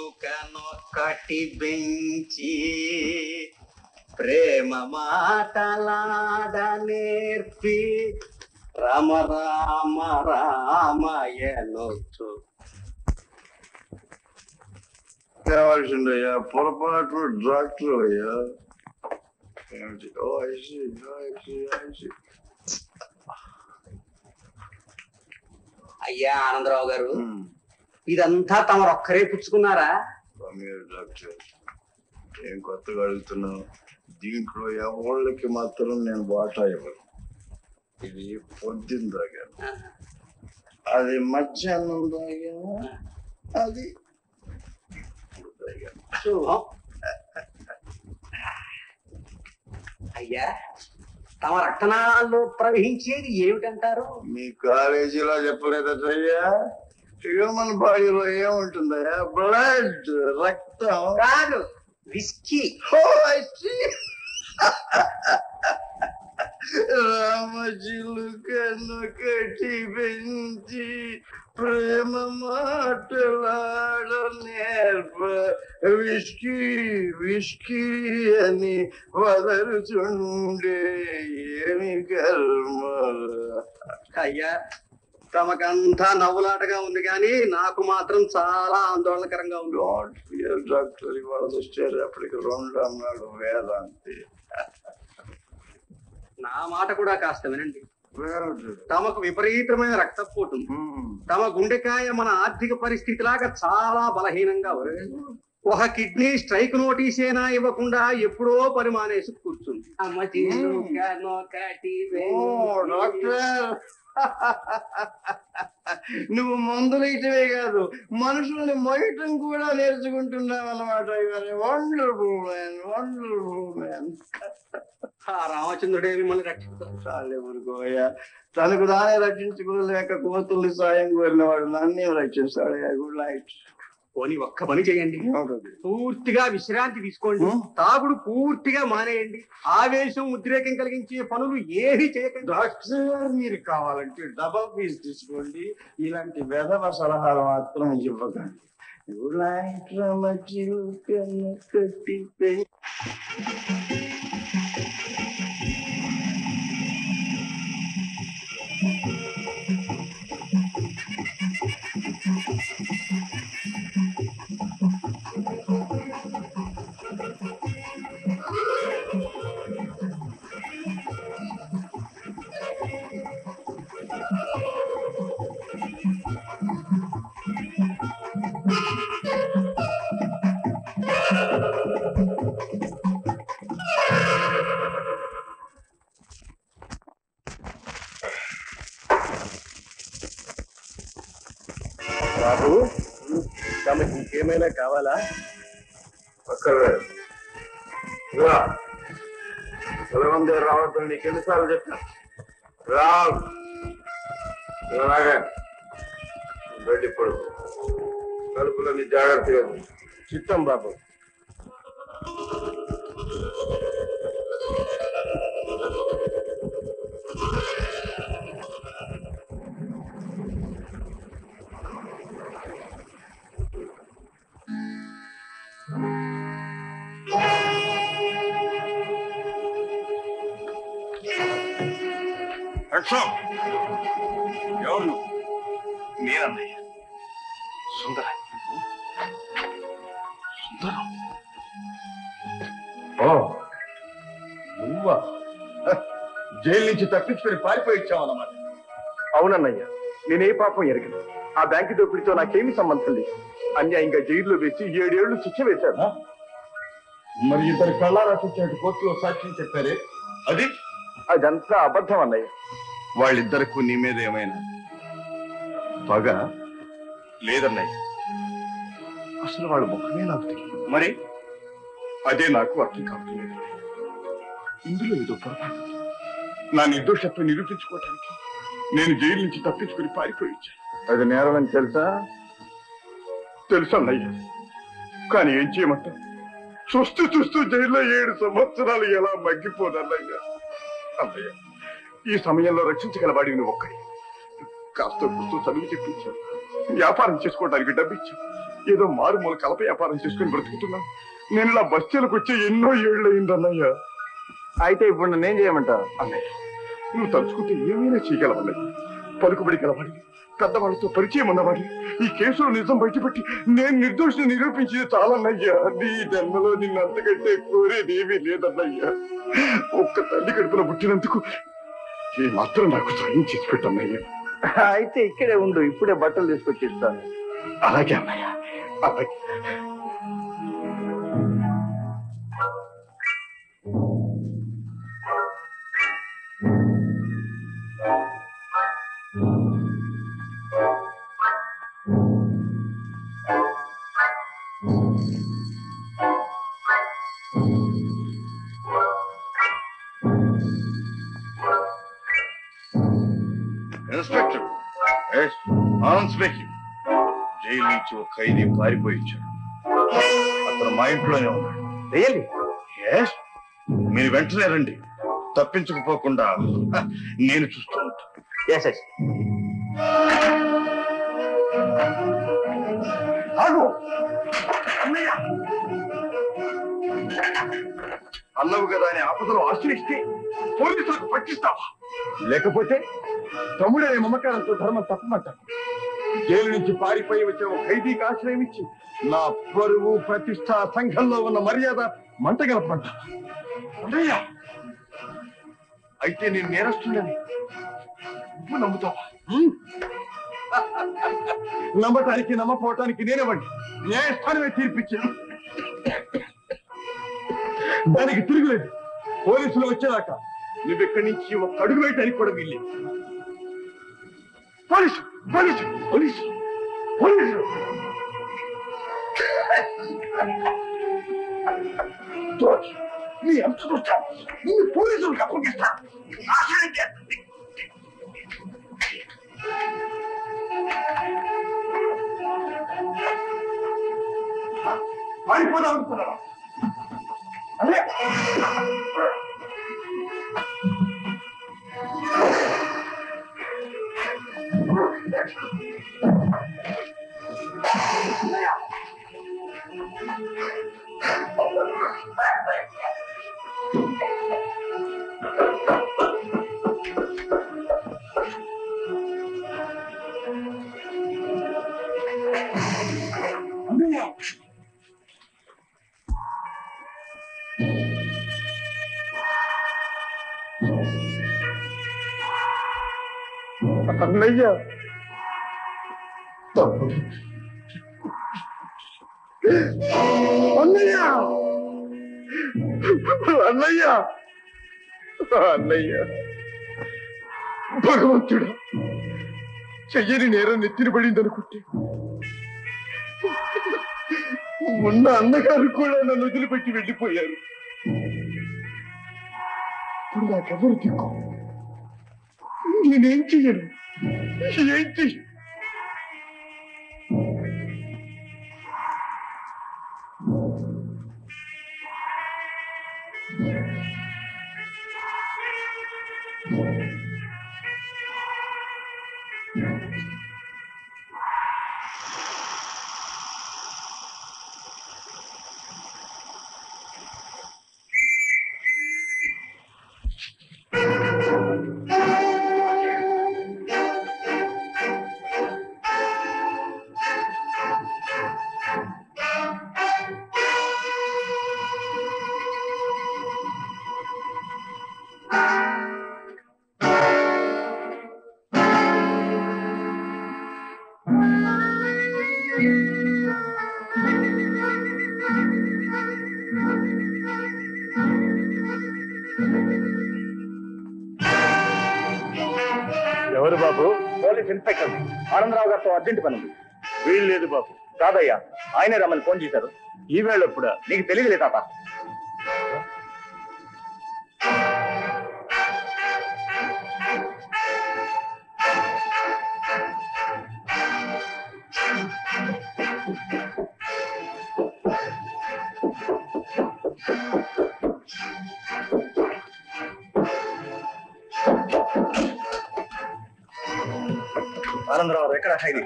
రామచిలుకనొక్కటి bench ప్రేమ మాటలాడ నేర్పి రామ రామ రామయనొచ్చు. కావాల్సిందయ్యా పొరపాటు doctor అయ్యా. అయ్యా ఆనందరావు గారు, ఇదంతా తమరొక్కరే పుచ్చుకున్నారా? డాక్టర్ ఏం కొత్తగా అడుగుతున్నావు? దీంట్లో ఎవళ్ళకి మాత్రం నేను వాటా ఇవ్వను. ఇది పొద్దున్న తాగాను, అది మధ్యాహ్నం తాగాను, అది ఇప్పుడు తాగాను. అయ్యా, తమ రక్తనాళాల్లో ప్రవహించేది ఏమిటంటారు? మీ కాలేజీలో చెప్పలేదయ్యా? హ్యూమన్ బాడీలో ఏముంటుందయ్యా? బ్లడ్, రక్తం కాదు, విస్కీ. రామచిలుకను కట్టి పెంచి ప్రేమ మాటలాడ నేర్ప విష్కీ విష్కీ అని వదలుచుండే ఏమి కర్మ. అయ్యా, తమకంతా నవ్వులాటగా ఉంది కానీ నాకు మాత్రం చాలా ఆందోళనకరంగా ఉంది. డాక్టర్ ఇవాళ వచ్చేటప్పటికి 2 అన్నాడు వేదాంతి. నా మాట కూడా కాస్త వినండి. తమకు విపరీతమైన రక్తపోటు, తమ గుండెకాయ మన ఆర్థిక పరిస్థితి లాగా చాలా బలహీనంగా ఉంది. ఒక కిడ్నీ స్ట్రైక్ నోటీసేనా ఇవ్వకుండా ఎప్పుడో పని మానేసి కూర్చుంది. నువ్వు మందులు ఇటవే కాదు, మనుషుల్ని మొయ్యటం కూడా నేర్చుకుంటున్నావు అన్నమాట. Wonderful man, wonderful man. రామచంద్రుడే మిమ్మల్ని రక్షిస్తాను. చాలే ఊరుకోయా, తనకు తానే రక్షించుకోలేక కోతుల్ని సాయం కోరిన వాడు నన్నే రక్షిస్తాడయ్యా. Good night. పోనీ ఒక్క పని చేయండి, పూర్తిగా విశ్రాంతి తీసుకోండి, తాగుడు పూర్తిగా మానేయండి, ఆవేశం ఉద్రేకం కలిగించే పనులు ఏవి చేయకండి. డాక్టర్ మీరు కావాలంటే డబల్ ఫీజు తీసుకోండి, ఇలాంటి వెధవ సలహాలు మాత్రం ఇవ్వకండి. Good night. రామచిలుకను కట్టి బాబు, తమకి ఇంకేమైనా కావాలా? అక్కర్లేదు. సెలవుందే రావద్దని నీకు ఎన్నిసార్లు చెప్పాను? రాగా బయట ఇప్పుడు కలుపులని జాగ్రత్తగా. చిత్తం బాబు. ఎవరు? నేనన్నయ్య సుందర. సుందరం? నువ్వా? జైలు నుంచి తప్పించుకొని పారిపోయి ఇచ్చావన్నమాట. అవునన్నయ్య, నేనే పాపం ఎరగను. ఆ బ్యాంకు దోపిడితో నాకేమీ సంబంధం లేదు. అన్యాయంగా జైల్లో వేసి 7 ఏళ్లు శిక్ష వేశారు. మరి ఇద్దరు కళ్ళారా చూసినట్టు కోర్టులో సాక్ష్యం చెప్పారే, అదంతా అబద్ధం అన్నయ్య. వాళ్ళిద్దరికి నీ మీద ఏమైనా పగ? లేదన్నయ్య, అసలు వాళ్ళ ముఖమే నాకు తెలియదు. మరి అదే నాకు అర్థం కావట్లేదు. ఇందులో ఏదో పొరపాటు. నా నిర్దోషత్వం నిరూపించుకోవటానికి నేను జైలు నుంచి తప్పించుకుని పారిపోయి ఇచ్చాను. అది నేరం అని తెలుసా? తెలుసు అన్నయ్య, కానీ ఏం చేయమంటావు? చూస్తూ చూస్తూ జైల్లో 7 సంవత్సరాలు ఎలా మగ్గిపోదన్నయ్య. అన్నయ్య, ఈ సమయంలో రక్షించగల వాడివి నువ్వు ఒక్కడి. కాస్త కూస్తూ చదువు చెప్పించావు, వ్యాపారం చేసుకోవడానికి డబ్బిచ్చావు. ఏదో మారుమూల కలప వ్యాపారం చేసుకుని బ్రతుకుతున్నావు. నేను ఇలా బస్తీలకు వచ్చి ఎన్నో ఏళ్ళు అయిందన్నయ్య. అయితే ఇప్పుడు నన్నేం చేయమంటావు? అన్నయ్య, నువ్వు తలుచుకుంటే ఏమైనా చేయగలవన్నయ్య. పలుకుబడి గలవాడివి, పెద్దవాళ్ళతో పరిచయం ఉన్నవాడివి. ఈ కేసులో నిజం బయటపెట్టి నేను నిర్దోషిని నిరూపించేది చాలన్నయ్యా. నీ జన్మలో నిన్ను అంతకంటే కోరేదేమీ లేదన్నయ్యా. ఒక్క తల్లి కడుపున పుట్టినందుకు ఈ మాత్రం నాకు సాయం చేసి పెట్టన్నయ్యా. అయితే ఇక్కడే ఉండు, ఇప్పుడే బట్టలు తీసుకొచ్చి ఇస్తాను. అలాగే అన్నయ్య, అలాగే. కాన్స్పేకి జైలు నుంచి ఒక ఖైదీ పారిపోయి వచ్చాడు. అతను మా ఇంట్లోనే ఉన్నాడు. మీరు వెంటనే రండి, తప్పించుకుపోకుండా నేను చూస్తూ ఉంటాను. అన్నవు కదా అని ఆపదలో ఆశ్రయిస్తే పోలీసులకు పట్టిస్తావా? లేకపోతే తమ్ముడనే మమకారంతో ధర్మం తప్పమంటాను. జైలు నుంచి పారిపోయి వచ్చిన ఒక ఖైదీకి ఆశ్రయం ఇచ్చి నా పరువు ప్రతిష్ట సంఘంలో ఉన్న మర్యాద మంటగలపంటా? అన్నయ్య, అయితే నేను నేరస్తుందని నువ్వు నమ్ముతావా? నమ్మటానికి నమ్మపోవటానికి నేనేవ్వండి, న్యాయస్థానమే తీర్పిచ్చాను. దానికి తిరుగులేదు. పోలీసులు వచ్చేదాకా నువ్వెక్కడి నుంచి ఒక అడుగు వేయటానికి కూడా వీల్లేదు. పోలీసు పోలీసు పోలీసు పోలీసు నీ అంత చూస్తా, నిన్ను పోలీసులకు అప్పగిస్తా. పారిపోదాం అనుకున్నారా? అదే అన్నయ్య, అన్నయ్య, అన్నయ్య, అన్నయ్య, భగవంతుడా, చెయ్యని నేరం నెత్తిన పడింది అనుకుంటే ఉన్న అన్నగారు కూడా నన్ను వదిలిపెట్టి వెళ్ళిపోయారు. ఇప్పుడు నాకెవరు దిక్కు? నేనేం చెయ్యను, ఏం చెయ్యను. ఎవరు బాబు? పోలీస్ ఇన్స్పెక్టర్ ఆనందరావు గారితో అర్జెంట్ పని ఉంది. వీలు లేదు బాబు. కాదయ్యా, ఆయనే రమ్మని ఫోన్ చేశారు. ఈ వేళ ఎప్పుడా? నీకు తెలియదులే తాత. ఆనందరావు ఎక్కడ? ఖైదీ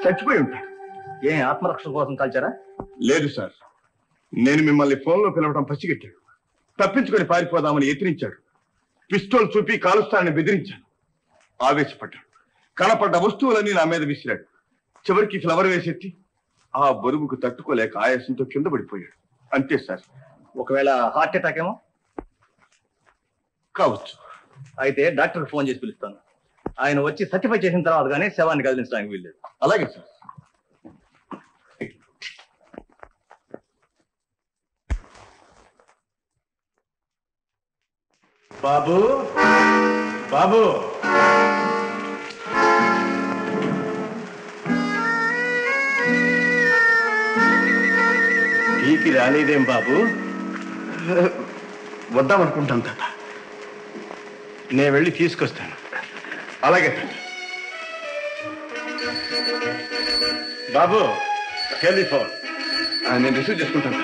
చచ్చిపోయి ఉంటాడు. ఏ ఆత్మరక్షణ కోసం కాల్చారా? లేదు సార్, నేను మిమ్మల్ని ఫోన్లో పిలవడం పసిగట్టాడు. తప్పించుకొని పారిపోదామని యత్నించాడు. పిస్టోల్ చూపి కాలుస్తానని బెదిరించాను. ఆవేశపడ్డాడు. కనపడ్డ వస్తువులన్నీ నా మీద విసిరాడు. చివరికి ఫ్లవర్ వేసెత్తి ఆ బరువుకు తట్టుకోలేక ఆయాసంతో కింద పడిపోయాడు. అంతే సార్. ఒకవేళ హార్ట్ అటాక్ ఏమో కావచ్చు. అయితే డాక్టర్కి ఫోన్ చేసి పిలుస్తాను. ఆయన వచ్చి సర్టిఫై చేసిన తర్వాత కానీ శవాన్ని కదిలించడానికి వీల్లేదు. అలాగే సార్. బాబు, బాబు, టీకి రాలేదేం బాబు? వద్దామనుకుంటాను తాత. నేను వెళ్ళి తీసుకొస్తాను. అలాగే బాబు, టెలిఫోన్. నేను రిసీవ్ చేసుకుంటాను.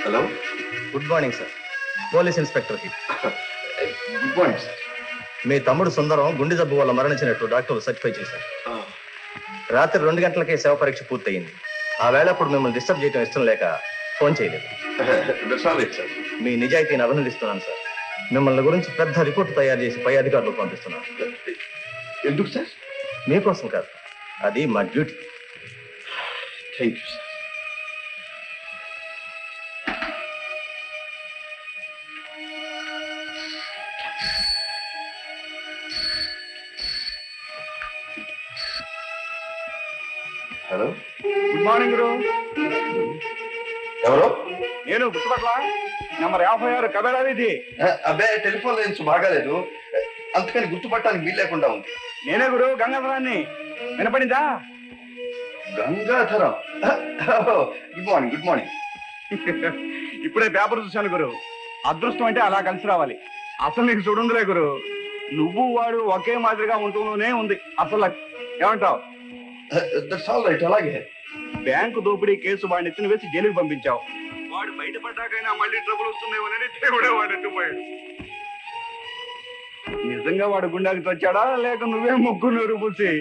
Hello, good morning sir. Police inspector కి. Good morning sir. మీ తమ్ముడు సుందరం గుండె జబ్బు వల్ల మరణించినట్టు డాక్టర్లు సర్టిఫై చేశారు. రాత్రి 2 గంటలకే శవ పరీక్ష పూర్తయింది. ఆ వేళప్పుడు మిమ్మల్ని డిస్టర్బ్ చేయడం ఇష్టం లేక ఫోన్ చేయలేదు. సార్, మీ నిజాయితీని అభినందిస్తున్నాను సార్. మిమ్మల్ని గురించి పెద్ద రిపోర్ట్ తయారు చేసి పై అధికారులకు పంపిస్తున్నాను. ఎందుకు సార్? మీకోసం కాదు, అది మా duty. Thank you sir. Hello, good morning గురు. ఎవరు? నేను గుర్తుపట్ల నెంబర్ 56 కబేళా వీధి. అబ్బాయి, టెలిఫోన్ లైన్స్ బాగాలేదు, అందుకని గుర్తుపట్టడానికి వీలు లేకుండా ఉంది. నేనే గురు, గంగాధరాన్ని. వినపడిందా? Gangadharam. Good morning. Good morning. ఇప్పుడే పేపర్ చూశాను గురు. అదృష్టం అంటే అలా కలిసి రావాలి. అసలు నీకు చూడుందిలే గురు, నువ్వు వాడు ఒకే మాదిరిగా ఉంటూనే ఉంది. అసలు ఏమంటావు? That's all right. అలాగే బ్యాంకు దోపిడీ కేసు వాడిని ఎత్తున వేసి జైలుకి పంపించావు. వాడు బయటపడ్డాకైనా మళ్ళీ ట్రబుల్ వస్తుందేమోనని దేవుడే వాడు ఎత్తుపోయాడు. నిజంగా వాడు గుండాకి తెచ్చాడా లేక నువ్వే ముగ్గురు పూసి?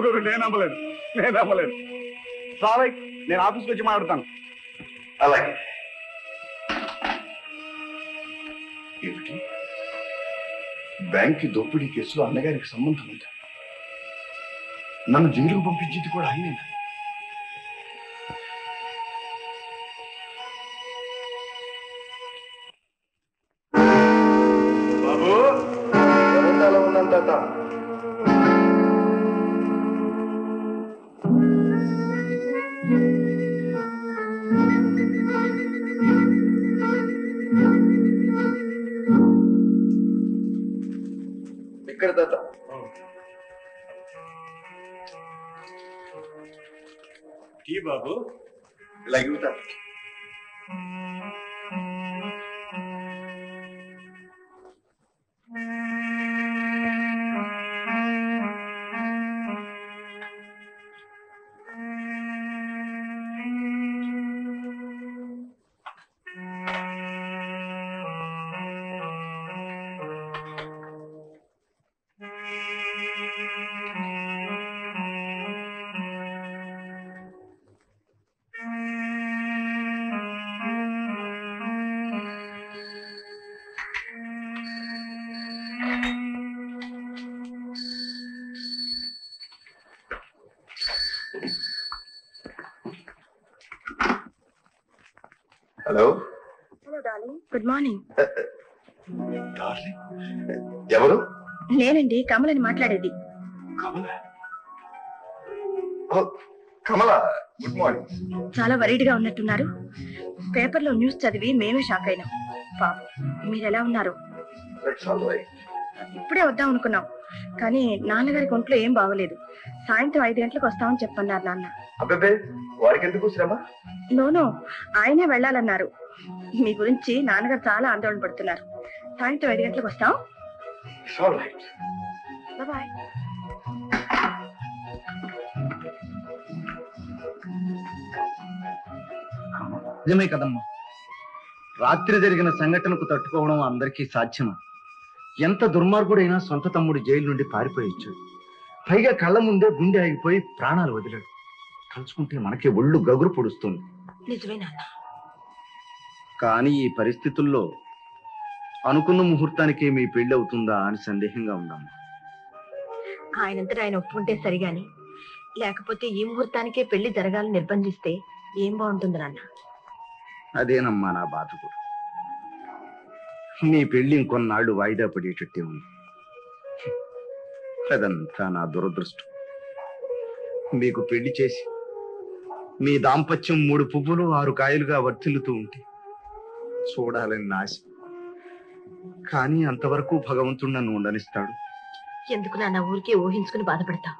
గురు, నేను నమ్మలేదు. సారీ, నేను ఆఫీస్కి వచ్చి మాట్లాడతాను. అలాగే. ఏమిటి, బ్యాంక్ దోపిడీ కేసులో అన్నగారికి సంబంధం ఉందా? నన్ను జైలుకు పంపించింది కూడా ఆయనేనా? బాబు, వరండాలో ఉన్నాను తాత. ఇక్కడ తాత. టీ బాబు. లగుతా. Hello. Hello darling, good morning. ఎవరు? నేనండి, కమలని మాట్లాడేది. కమల. Kamala, good morning. చాలా వరీడ్గా ఉన్నట్టున్నారు. పేపర్లో న్యూస్ చదివి మేమే షాక్ అయినాం. పాపం, మీరు ఎలా ఉన్నారు? ఇప్పుడే వద్దాం అనుకున్నాం, కానీ నాన్నగారికి ఒంట్లో ఏం బాగోలేదు. సాయంత్రం 5 గంటలకు వస్తామని చెప్పన్నారు నాన్న. అబ్బాబే, వారికి ఎందుకు శ్రమ? నోనో, ఆయనే వెళ్ళాలన్నారు. మీ గురించి నాన్నగారు చాలా ఆందోళన పడుతున్నారు. సాయంత్రం 5 గంటలకు వస్తాం. బాయ్. నిజమే కదమ్మా, రాత్రి జరిగిన సంఘటనకు తట్టుకోవడం అందరికీ సాధ్యమా? ఎంత దుర్మార్గుడైనా సొంత తమ్ముడు జైలు నుండి పారిపోయొచ్చు. పైగా కళ్ళ ముందే గుండె ఆగిపోయి ప్రాణాలు వదిలాడు. తలుచుకుంటే మనకి ఒళ్ళు గగురు పొడుస్తుంది. నిజమే నాన్న. కానీ ఈ పరిస్థితుల్లో అనుకున్న ముహూర్తానికే మీ పెళ్లి అవుతుందా అని సందేహంగా ఉందమ్మా. ఆయనంతటా ఆయన ఒప్పుకుంటే సరిగాని, లేకపోతే ఈ ముహూర్తానికే పెళ్లి జరగాలని నిర్బంధిస్తే ఏం బాగుంటుంది నాన్న? అదేనమ్మా నా బాధ కూడా. నీ పెళ్లి ఇంకొన్నాళ్ళు వాయిదా పడేటట్టే ఉంది. అదంతా నా దురదృష్టం. మీకు పెళ్లి చేసి మీ దాంపత్యం 3 పువ్వులు 6 కాయలుగా వర్తిల్లుతూ ఉంటే చూడాలని ఆశ. కానీ అంతవరకు భగవంతుడు నన్ను ఉండనిస్తాడు. ఎందుకు నాన్న ఊరికే ఊహించుకుని బాధపడతావు?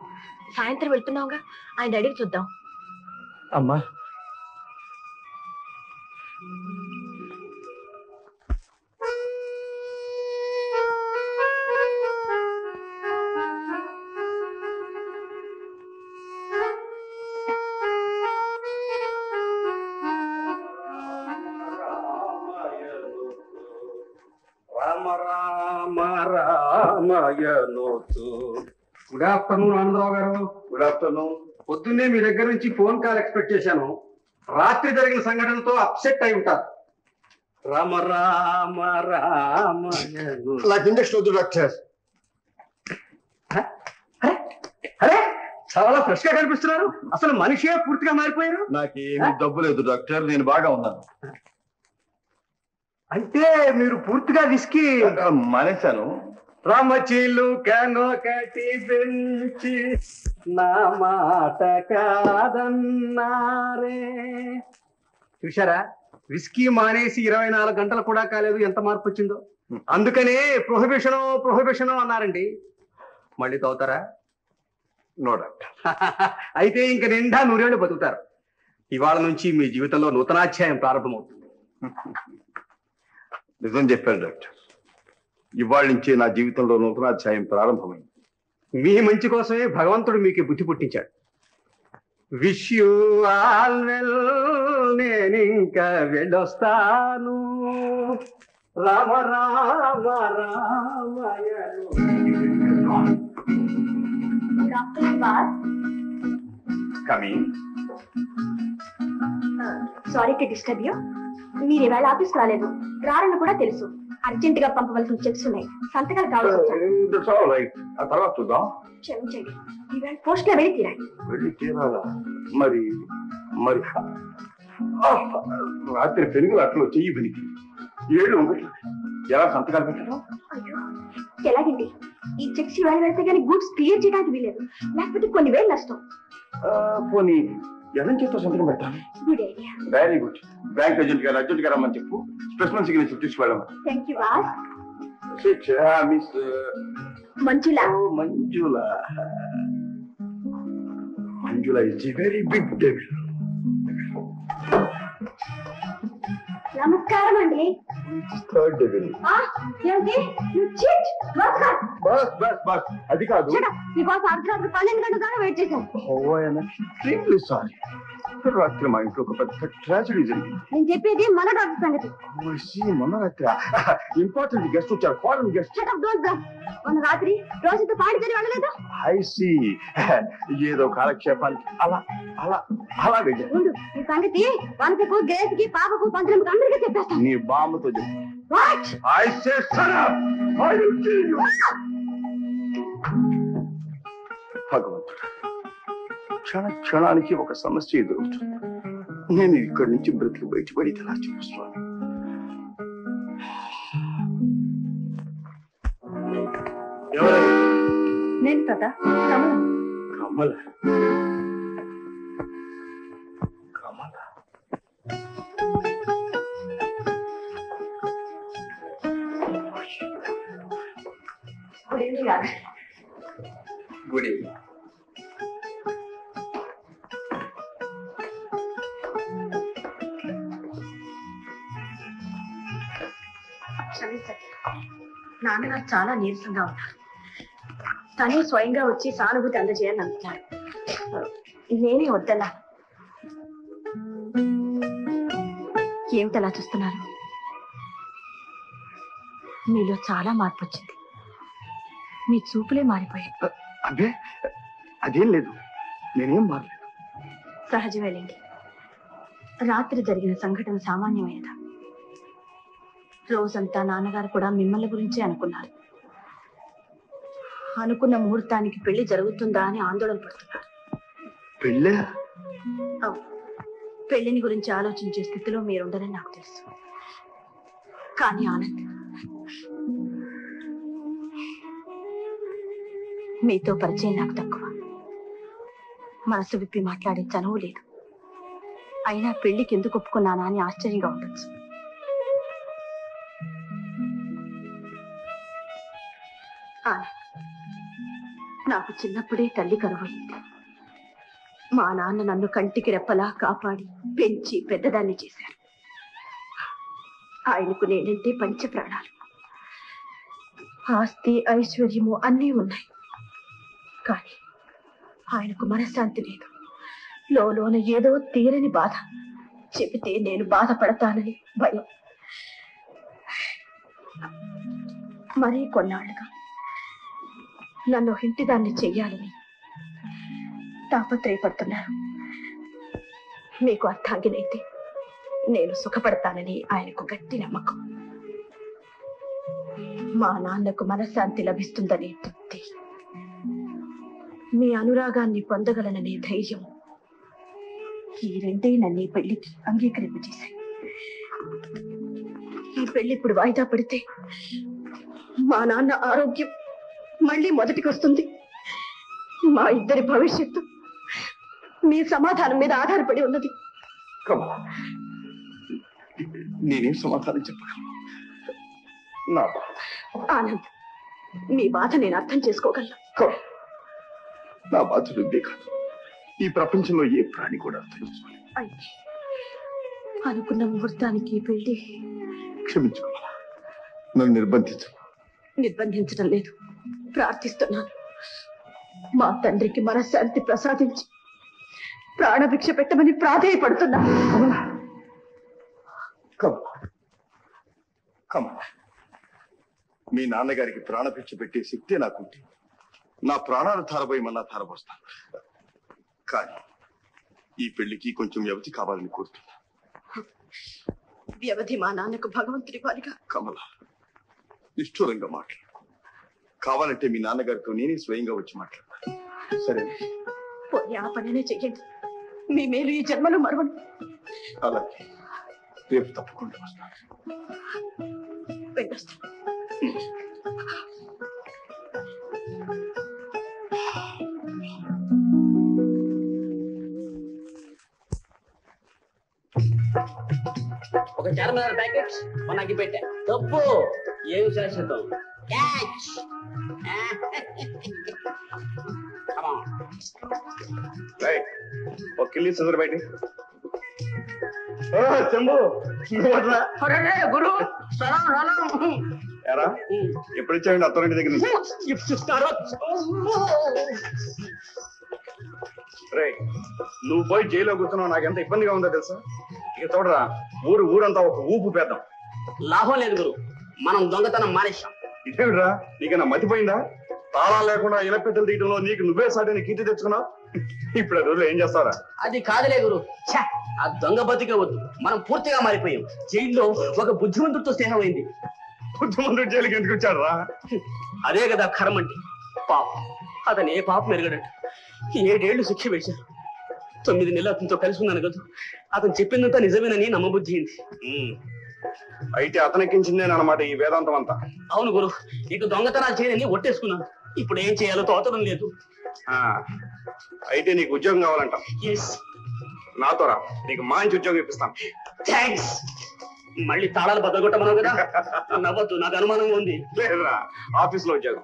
సాయంత్రం వెళ్తున్నావుగా, ఆయన అడిగి చూద్దాం. అమ్మా రామ రామ రామయనోతు. గుడ్ ఆఫ్టర్నూన్ ఆనందరావు గారు. Good afternoon. పొద్దున్నే మీ దగ్గర నుంచి ఫోన్ కాల్ ఎక్స్పెక్ట్ చేశాను. రాత్రి జరిగిన సంఘటనతో అప్సెట్ అయి ఉంటారు. రామ రామ రామయనోతు. నాకు ఇంజక్షన్ వద్దు డాక్టర్. అరే చాలా ఫ్రెష్ గా కనిపిస్తున్నారు. అసలు మనిషే పూర్తిగా మారిపోయారు. నాకేమీ డబ్బు లేదు డాక్టర్, నేను బాగా ఉన్నాను. అంటే మీరు పూర్తిగా విస్కీ మానేశాను. రామచీలు కనొకటి పెంచి నా మాట కాదన్నారే. చూశారా, విస్కీ మానేసి 24 గంటలు కూడా కాలేదు, ఎంత మార్పు వచ్చిందో. అందుకనే ప్రొహిబిషన్ అన్నారండి. మళ్ళీ తవ్వుతారా? No doctor. అయితే ఇంక నిండా 100 ఏళ్ళు బతుకుతారు. ఇవాళ నుంచి మీ జీవితంలో నూతనాధ్యాయం ప్రారంభమవుతుంది. నిజం చెప్పారు డాక్టర్. ఇవాళ నుంచే నా జీవితంలో నూతనాధ్యాయం ప్రారంభమైంది. మీ మంచి కోసమే భగవంతుడు మీకు బుద్ధి పుట్టించాడు. Wish you all well. నేను ఇంకా వెళ్ళొస్తాను. రామ రామ రామయను. Sorry to disturb you. మీరు ఇవాళ ఆఫీస్ రాలేదు. రారని కూడా తెలుసు. అర్జెంట్ గా పంపవలసిన చెక్స్ ఉన్నాయి, సంతకాలు కావాల్సి వచ్చాయి. ఆ తర్వాత చూద్దాం. క్షమించండి, ఇవాళ పోస్ట్ లో వెళ్ళి తీరాలి. వెళ్ళి తీరాలా? మరి మరి రాత్రి పెరుగులు అట్లు చెయ్యి పెరిగి 7 ఎలా సంతకాలు పెట్టడం? అయ్యో ఎలాగండి, ఈ చెక్స్ ఇవాళ వెళ్తే గానీ గూడ్స్ క్లియర్ చేయడానికి వీలేదు, లేకపోతే కొన్ని వేలు నష్టం. పోనీ ఎవరి చేతో సంతకం పెడతాను? Good idea. Very good. Bank agent గారు అర్జెంట్ గా రమ్మని చెప్పు. స్పెషల్ సిగ్నేచర్ తీసుకువెళ్ళమని. Thank you boss. Miss Manjula. Manjula is very big devil. నమస్కారం అండి. Third devil. ఏంటి బస్ బస్ బస్ అది కాదు. మీ బాస్ అర్ధరాత్రి 12 గంటల దాకా వెయిట్ చేశాను. Extremely sorry. రాత్రి మా ఇంట్లో ఒక పెద్ద ట్రాజడీ జరిగింది. నేను చెప్పేది మన డాక్టర్ సంగతి. మొన్న రాత్రి ఇంపార్టెంట్ గెస్ట్ వచ్చారు, ఫారెన్ గెస్ట్. మొన్న రాత్రి రోజుతో పాడితేనే వెళ్ళలేదు. I see. ఏదో కాలక్షేపానికి అలా అలా అలా వెళ్ళాను. ఉండు, ఈ సంగతి వనసకు, గ్రేస్కి, పాపకు, పంతులకు అందరికీ చెప్పేస్తాను. నీ బామ్మతో చెప్పు. What? I say shut up. I will kill you. భగవంతుడు, క్షణానికి ఒక సమస్య ఎదురవుతుంది. నేను ఇక్కడి నుంచి బ్రతికి బయటపడి ఎలా చూపిస్తాను? నేను తాత Kamala. Kamala. Good evening. Good evening. క్షమించండి, నాన్నగారు చాలా నీరసంగా ఉన్నారు. తనే స్వయంగా వచ్చి సానుభూతి అందజేయాలని అంటున్నారు. నేనే వద్దన్నా. ఏమిటలా చూస్తున్నారు? మీలో చాలా మార్పు వచ్చింది. మీ చూపులే మారిపోయాయి. అదే అదేం లేదు, నేనేం మారలేదు. సహజమేలేండి. రాత్రి జరిగిన సంఘటన సామాన్యమైనదా? రోజంతా నాన్నగారు కూడా మిమ్మల్ని గురించే అనుకున్నారు. అనుకున్న ముహూర్తానికి పెళ్లి జరుగుతుందా అని ఆందోళన పడుతున్నారు. పెళ్ళే? అవును, పెళ్లిని గురించి ఆలోచించే స్థితిలో మీరుండరని నాకు తెలుసు. కానీ ఆనంద్, మీతో పరిచయం నాకు తక్కువ. మనసు విప్పి మాట్లాడే చనువు లేదు. అయినా పెళ్లికి ఎందుకు ఒప్పుకున్నానా అని ఆశ్చర్యంగా ఉండొచ్చు. నాకు చిన్నప్పుడే తల్లి కరువైంది. మా నాన్న నన్ను కంటికి రెప్పలా కాపాడి పెంచి పెద్దదాన్ని చేశారు. ఆయనకు నేనంటే పంచ ప్రాణాలు. ఆస్తి ఐశ్వర్యము అన్నీ ఉన్నాయి, కానీ ఆయనకు మనశ్శాంతి లేదు. లోన ఏదో తీరని బాధ. చెబితే నేను బాధపడతానని భయం. మరీ కొన్నాళ్లుగా నన్ను ఇంటిదాన్ని చెయ్యాలని తాపత్రయపడుతున్నారు. మీకు అర్థాంగినైతే నేను సుఖపడతానని ఆయనకు గట్టి నమ్మకం. మా నాన్నకు మనశ్శాంతి లభిస్తుందనే తృప్తి, మీ అనురాగాన్ని పొందగలననే ధైర్యం, ఈ రెండే నన్ను ఈ పెళ్లికి అంగీకరింపజేశాయి. ఈ పెళ్లి ఇప్పుడు వాయిదా పడితే మా నాన్న ఆరోగ్యం మళ్ళీ మొదటికి వస్తుంది. మా ఇద్దరి భవిష్యత్తు మీ సమాధానం మీద ఆధారపడి ఉన్నది. నేనేం సమాధానం చెప్పగలను? నా బాధ. ఆనంద్, మీ బాధ నేను అర్థం చేసుకోగలను. నా బాధలు ఇదే కాదు, ఈ ప్రపంచంలో ఏ ప్రాణి కూడా అర్థం చేసుకోలేదు. అయితే అనుకున్న ముహూర్తానికి పెళ్లి. క్షమించుకోవాలా? నన్ను నిర్బంధించడం లేదు, ప్రార్థిస్తున్నాను. మా తండ్రికి మనశ్శాంతి ప్రసాదించి ప్రాణభిక్ష పెట్టమని ప్రాధేయపడుతున్నా. మీ నాన్నగారికి ప్రాణభిక్ష పెట్టే శక్తే నాకుంటే నా ప్రాణాలు ధారపోయమన్నా ధారపోస్తాను. కానీ ఈ పెళ్లికి కొంచెం వ్యవధి కావాలని కోరుతున్నా. వ్యవధి మా నాన్నకు భగవంతుడి వారిగా. కమల, నిష్ఠూరంగా మాట్లాడు. కావాలంటే మీ నాన్నగారితో నేనే స్వయంగా వచ్చి మాట్లాడతాను. సరే? పోయి ఆ పనినే చెయ్యండి. మీ మేలు ఈ జన్మలో మరవను. అలాగే, రేపు తప్పకుండా వస్తాను. వెళ్ళొస్తాను. ఒక చార్మినార్ ప్యాకెట్ మనకి పెట్టా. తప్పు ఏం శాశ్వతం. క్యాచ్. ఒక కిల్లి సుందర బయట చెంబు గురు ఎరా ఎప్పుడు ఇచ్చావండి అత్తోరింటి దగ్గర నుంచి? రే, నువ్వు పోయి జైల్లో కూర్చున్నావు, నాకు ఎంత ఇబ్బందిగా ఉందో తెలుసా? ఇక చూడరా, ఊరంతా ఒక ఊపు పేద్దాం. లాభం లేదు గురు, మనం దొంగతనం మానేశాం. ఇదేమిట్రా, నీకన్నా మతిపోయిందా? తాళాలు లేకుండా ఇనపెట్టెలు తీయడంలో నీకు నువ్వే సాటిని కీర్తి తెచ్చుకున్నావు. ఇప్పుడు ఆ రోజులు ఏం చేస్తారా? అది కాదులే గురు, ఆ దొంగ బతికే వద్దు. మనం పూర్తిగా మారిపోయాం. జైల్లో ఒక బుద్ధిమంతుడితో స్నేహం అయింది. బుద్ధిమంతుడు జైలుకి ఎందుకు వచ్చాడు రా? అదే కదా కర్మ అంటే. పాపం, అతను ఏ పాపం ఎరగడట. 7 ఏళ్లు శిక్ష వేశారు. 9 నెలలు అతనితో కలిసి ఉన్నాను కదా. అతను చెప్పిందంతా నిజమేనని నమ్మబుద్ధి అయింది. అయితే అతనెక్కించిందేనమాట ఈ వేదాంతం అంతా. అవును గురు, ఇక దొంగతనాలు చేయనని ఒట్టేసుకున్నాను. ఇప్పుడు ఏం చేయాలో తోచడం లేదు. అయితే నీకు ఉద్యోగం కావాలంట? నాతో రా, నీకు మంచి ఉద్యోగం ఇప్పిస్తాను. థ్యాంక్స్. మళ్ళీ తాళాలు బద్దగొట్టమన్నావు కదా. నవ్వద్దు, నాకు అనుమానం ఉంది. లేదురా, ఆఫీస్ లో ఉద్యోగం.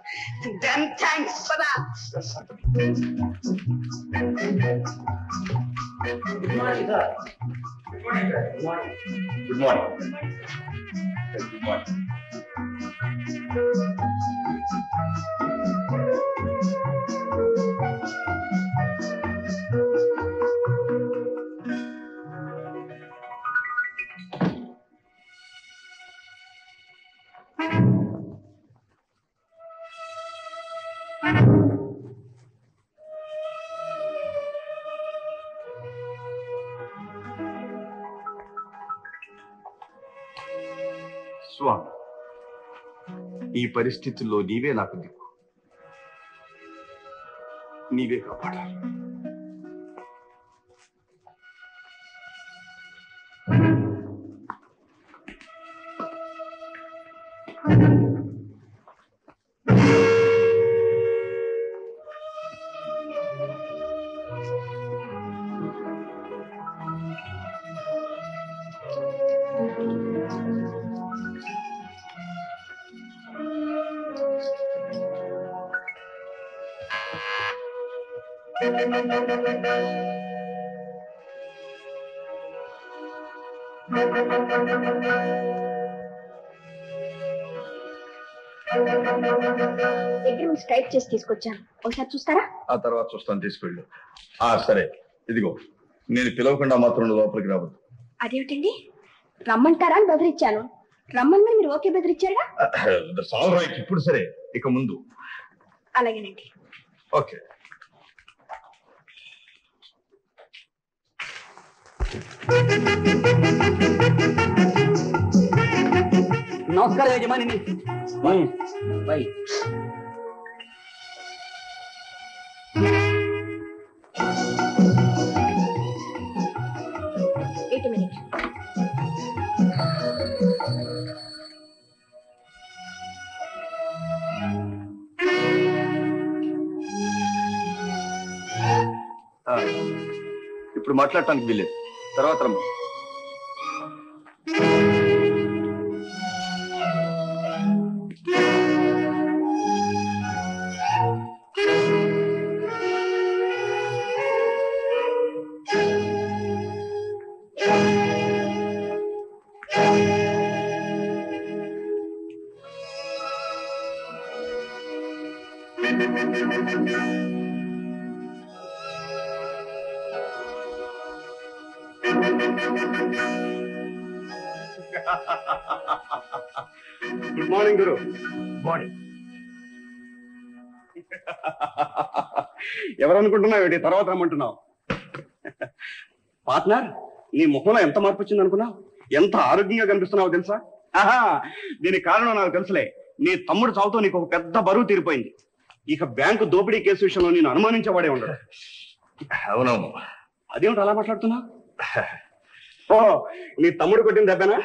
Good morning sir. Good morning. Good morning. స్వామి, ఈ పరిస్థితుల్లో నీవే నాకు దిక్కు. నీవే కాపాడాలి. అగ్రిమెంట్స్ టైప్ చేసి తీసుకొచ్చాను, ఒకసారి చూస్తారా? ఆ తర్వాత చూస్తాను, తీసుకెళ్ళు. సరే, ఇదిగో. నేను పిలవకుండా మాత్రం లోపలికి రావద్దు. అదేమిటండి, రమ్మంటారా అని బెదిరించాను. రమ్మని మీరు ఓకే బెదిరించారుగా. ఇప్పుడు సరే, ఇక ముందు. అలాగేనండి. ఓకే. నమస్కారం యజమాని. బై. Wait a minute. ఇప్పుడు మాట్లాడటానికి వీలేదు, తర్వాత రమ్మ. గుడ్ మార్నింగ్ గురు. మార్నింగ్. ఎవరనుకుంటున్నావు ఏంటి? తర్వాత రమ్మంటున్నావు. పార్ట్నర్, నీ ముఖంలో ఎంత మార్పు వచ్చింది అనుకున్నావు? ఎంత ఆరోగ్యంగా కనిపిస్తున్నావు తెలుసా? దీనికి కారణం నాకు తెలుసులే. నీ తమ్ముడు చావుతో నీకు ఒక పెద్ద బరువు తీరిపోయింది. ఇక బ్యాంకు దోపిడీ కేసు విషయంలో నేను అనుమానించేవాడే ఉండడు. అవునవును. అదేమిటి అలా మాట్లాడుతున్నావు? ఓ, నీ తమ్ముడు కొట్టిన దెబ్బనా?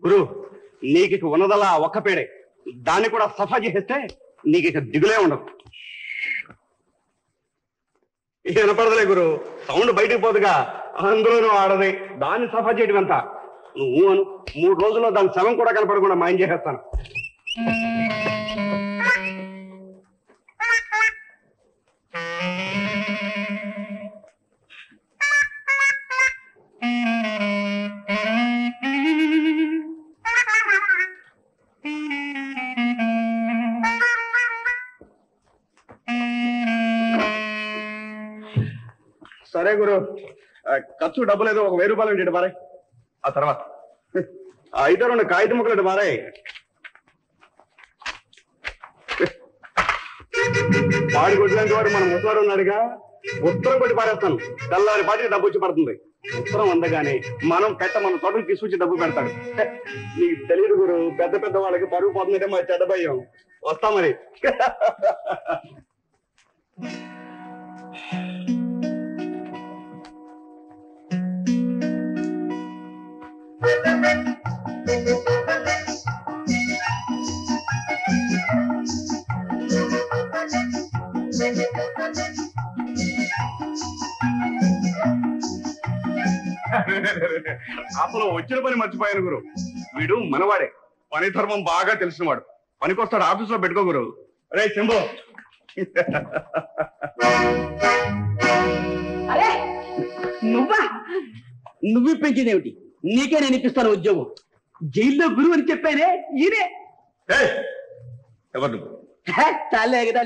గురు, నీకు ఇక ఉన్నదలా ఒక్క పేడే. దాన్ని కూడా సఫా చేసేస్తే నీకు ఇక దిగులే ఉండదు. వినపడదులే గురు, సౌండ్ బయటకు పోదుగా, అందులోనూ ఆడది. దాన్ని సఫా చేయడం ఎంత? నువ్వు అను, 3 రోజుల్లో దాని శవం కూడా కనపడకుండా మాయం చేసేస్తాను. సరే గురు, ఖర్చు డబ్బులు ఏదో 1000 రూపాయలు ఏంటి మారే. ఆ తర్వాత అయితే 2 కాగితం ముక్కలు మారే. వాడి కొట్టినంత వాడు మన ముసలాడు ఉన్నాడుగా, ఉత్తరం కొట్టి పారేస్తాను. తెల్లారి పాటికి డబ్బు వచ్చి పడుతుంది. ఉత్తరం అందగానే మనం మన తోటకు తీసుకొచ్చి డబ్బు పెడతాడు. నీకు తెలియదు గురు, పెద్ద పెద్ద వాళ్ళకి పరుగు పోతుందంటే మా చెడ్డ భయం. వస్తా మరి. అసలు వచ్చిన పని మర్చిపోయాను గురు. వీడు మనవాడే, పని ధర్మం బాగా తెలిసినవాడు. పనికొస్తాడు, ఆఫీసులో పెట్టుకో గురు. రే శంభో. అరే నువ్వా? నువ్వు పెంచిందేమిటి? నీకే నేను ఇప్పిస్తాను ఉద్యోగం. జైల్లో గురువు అని చెప్పానే ఈయనే. ఎవరు? చాలే కదా.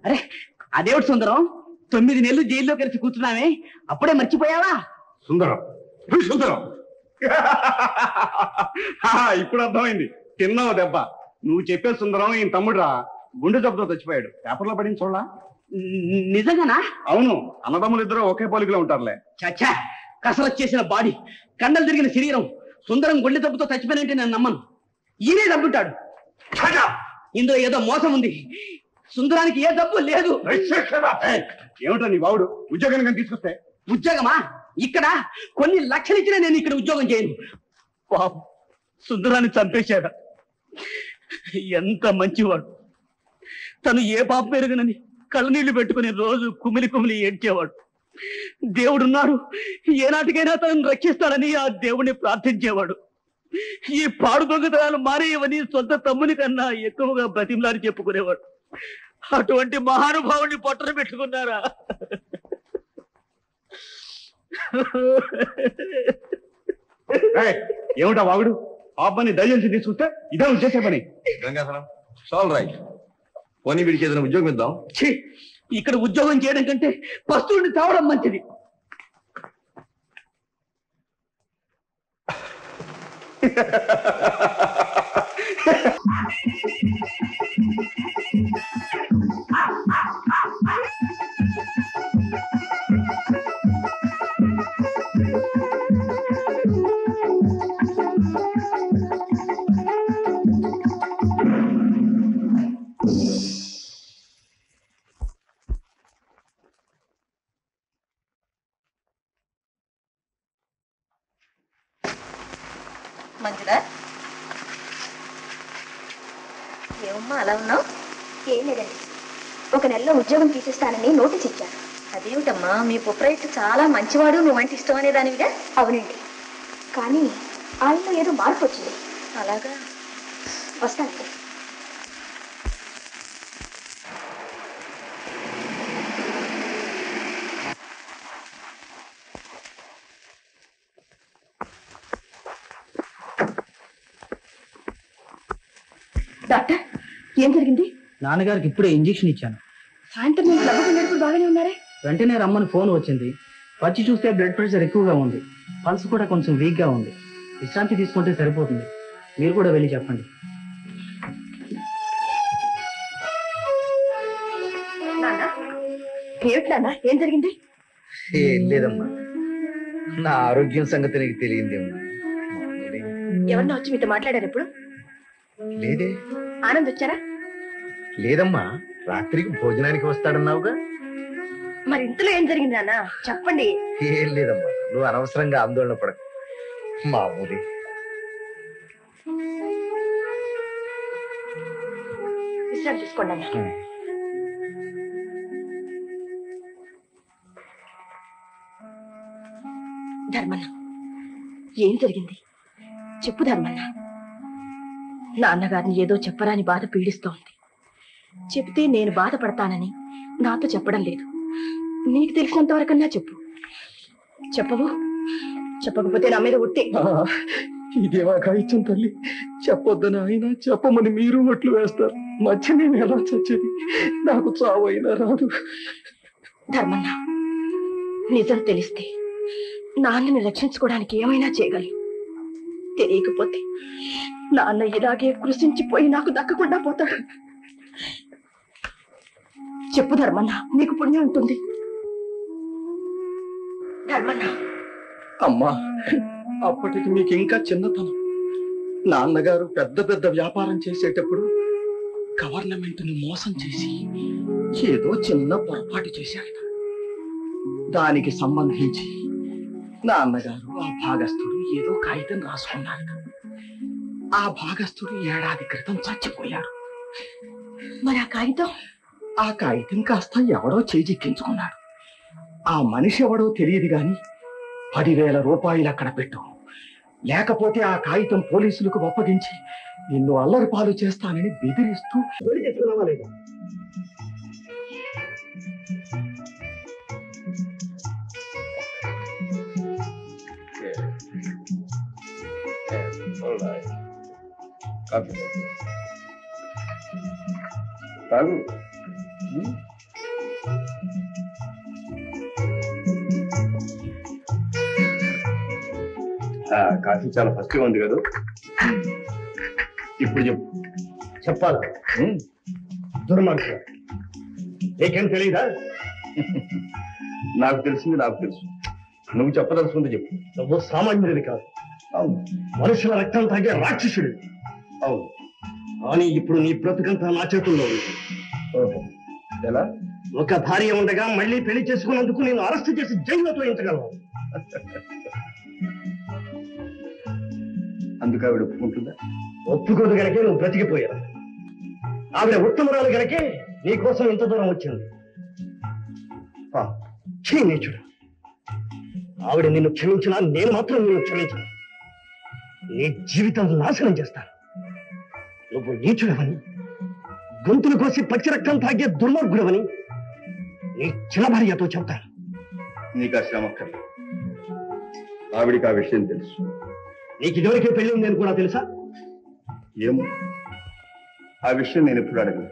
అరే అదేమిటి సుందరం, 9 నెలలు జైల్లో కలిసి కూర్చున్నామే, అప్పుడే మర్చిపోయావా? సుందరం, సుందరం. ఇప్పుడు అర్థమైంది. తిన్నావు దెబ్బ. నువ్వు చెప్పే సుందరం ఈయన తమ్ముడురా, గుండె జబ్బుతో చచ్చిపోయాడు. పేపర్లో పడింది చూడలా? నిజంగానా? అవును, అన్నదమ్ములు ఇద్దరు ఒకే పోలికలో ఉంటారులే. చచ్చా, కసరత్ చేసిన బాడీ, కండలు తిరిగిన శరీరం, సుందరం గుండె జబ్బుతో చచ్చిపోయినంటే నేను నమ్మను. ఈయనే దబ్బుంటాడు. ఇందులో ఏదో మోసం ఉంది. సుందరానికి ఏ డబ్బు లేదు. ఏమిటో నీ బావుడు ఉద్యోగాన్ని కానీ తీసుకొస్తే? ఉద్యోగమా? ఇక్కడ కొన్ని లక్షలు ఇచ్చినా నేను ఇక్కడ ఉద్యోగం చేయను. పాపం సుందరాన్ని చంపేశాడు. ఎంత మంచివాడు. తను ఏ పాప పెరుగనని కళ్ళనీళ్లు పెట్టుకుని రోజు కుమిలి కుమిలి ఏడ్చేవాడు. దేవుడున్నాడు, ఏనాటికైనా తనను రక్షిస్తాడని ఆ దేవుణ్ణి ప్రార్థించేవాడు. ఈ పాడు దొంగతనాలు మానేయవని సొంత తమ్ముని కన్నా ఎక్కువగా బ్రతిమలాడి చెప్పుకునేవాడు. అటువంటి మహానుభావుని పొట్టన పెట్టుకున్నారా? ఏమిటా వాగుడు? ఆ పని దయచేసి తీసుకొస్తే ఇదే చేసే పని. గంగాధరం సాల్ రైట్, పోనీ వీడికి ఏదైనా ఉద్యోగం ఇద్దాం. ఛీ, ఇక్కడ ఉద్యోగం చేయడం కంటే పస్తువుని తావడం మంచిది. మంజులా, ఏమమ్మా అలా ఉన్నావు? ఏం లేదండి, ఒక నెలలో ఉద్యోగం తీసేస్తానని నోటీస్ ఇచ్చాను. అదేమిటమ్మా, మీ ప్రొపరైటర్ చాలా మంచివాడు, నువ్వంటే ఇష్టం అనేదానివిగా. అవునండి, కానీ ఆయనలో ఏదో మార్పు వచ్చింది. అలాగా, వస్తాను. డాక్టర్, ఏం జరిగింది? నాన్నగారికి ఇప్పుడే ఇంజెక్షన్ ఇచ్చాను. సాయంత్రం నేను నవ్వుకున్నప్పుడు బాగానే ఉన్నారే. వెంటనే రమ్మని ఫోన్ వచ్చింది. వచ్చి చూస్తే బ్లడ్ ప్రెషర్ ఎక్కువగా ఉంది, పల్స్ కూడా కొంచెం వీక్ గా ఉంది. విశ్రాంతి తీసుకుంటే సరిపోతుంది. మీరు కూడా వెళ్ళి చెప్పండి. ఏమిటి నాన్న, ఏం జరిగింది? ఏం లేదమ్మా, నా ఆరోగ్యం సంగతి నీకు తెలియంది. ఎవరన్నా వచ్చి మీతో మాట్లాడారు ఎప్పుడు? లేదే. ఆనంద్ వచ్చారా? లేదమ్మా, రాత్రికి భోజనానికి వస్తాడన్నావుగా. మరి ఇంతలో ఏం జరిగింది నాన్న, చెప్పండి. ఏం లేదమ్మా, నువ్వు అనవసరంగా ఆందోళన పడకు. మామూలు విశ్రాంతి తీసుకోండి అన్న. ధర్మన్న, ఏం జరిగింది చెప్పు ధర్మన్న. నాన్నగారిని ఏదో చెప్పరాని బాధ పీడిస్తోంది. చెప్తే నేను బాధపడతానని నాతో చెప్పడం లేదు. నీకు తెలిసినంత వరకన్నా చెప్పు. చెప్పవు? చెప్పకపోతే నా మీద ఒట్టి. ఇదేవా కాయిచ్చం తల్లి, చెప్పొద్దని ఆయన చెప్పమని మీరు ఒట్లు వేస్తారు. మధ్య నేను ఎలా చచ్చేది? నాకు చావు అయినా రాదు. ధర్మన్న, నిజం తెలిస్తే నాన్నని రక్షించుకోవడానికి ఏమైనా చేయగలి. తెలియకపోతే నాన్న ఇలాగే కృషించిపోయి నాకు దక్కకుండా పోతాడు. చెప్పు ధర్మన్న, నీకు పుణ్యం ఉంటుంది. ధర్మన్న. అమ్మా, అప్పటికి మీకు ఇంకా చిన్నతనం. నాన్నగారు పెద్ద పెద్ద వ్యాపారం చేసేటప్పుడు గవర్నమెంట్ ని మోసం చేసి ఏదో చిన్న పొరపాటు చేశారట. దానికి సంబంధించి నాన్నగారు ఆ భాగస్థుడు ఏదో కాగితం రాసుకున్నారట. ఆ భాగస్థుడు ఏడాది క్రితం చచ్చిపోయారు. మరి ఆ కాగితం కాస్త ఎవడో చేజిక్కించుకున్నాడు. ఆ మనిషి ఎవడో తెలియదు గాని 10,000 రూపాయలు అక్కడ పెట్టు, లేకపోతే ఆ కాగితం పోలీసులకు ఒప్పగించి నిన్ను అల్లరి పాలు చేస్తానని బెదిరిస్తూ లేదు. కాఫీ చాలా ఫస్ట్ గా ఉంది కదా. ఇప్పుడు చెప్పు. చెప్పాలి. దుర్మార్గం, నీకేం తెలియదా? నాకు తెలిసింది నాకు తెలుసు, నువ్వు చెప్పదలుచుకుంది చెప్పు. నువ్వు సామాన్యుడివి కాదు. అవును, మనుషుల రక్తం తాగే రాక్షసుడి. అవును, కానీ ఇప్పుడు నీ బ్రతుకంతా నా చేతుల్లో ఉంది. ఎలా? ఒక భార్య ఉండగా మళ్ళీ పెళ్లి చేసుకున్నందుకు నేను అరెస్ట్ చేసి జైల్లో తోయించగలను. అందుకు ఆవిడ ఒప్పుకుంటుందా? ఒప్పుకోదు గనకే నువ్వు బ్రతికిపోయావు. ఆవిడ ఉత్తమరాలు గనకే నీ కోసం ఇంత దూరం వచ్చింది. నీచుడు, ఆవిడ నిన్ను క్షమించినా నేను మాత్రం నిన్ను క్షమించను. నీ జీవితం నాశనం చేస్తాను. నువ్వు నీచుడవని, గొంతులు కోసి పచ్చి రక్తం తాగే దుర్మార్గుడవని నీ చిన్న భార్యతో చెబుతాను. నీకు ఆ శ్రమ అక్కర్లేదు. ఆవిడికి ఆ విషయం తెలుసు. నీకు ఇదివరకే పెళ్లి ఉందని కూడా తెలుసా? ఏమో, ఆ విషయం నేను ఎప్పుడు అడగను.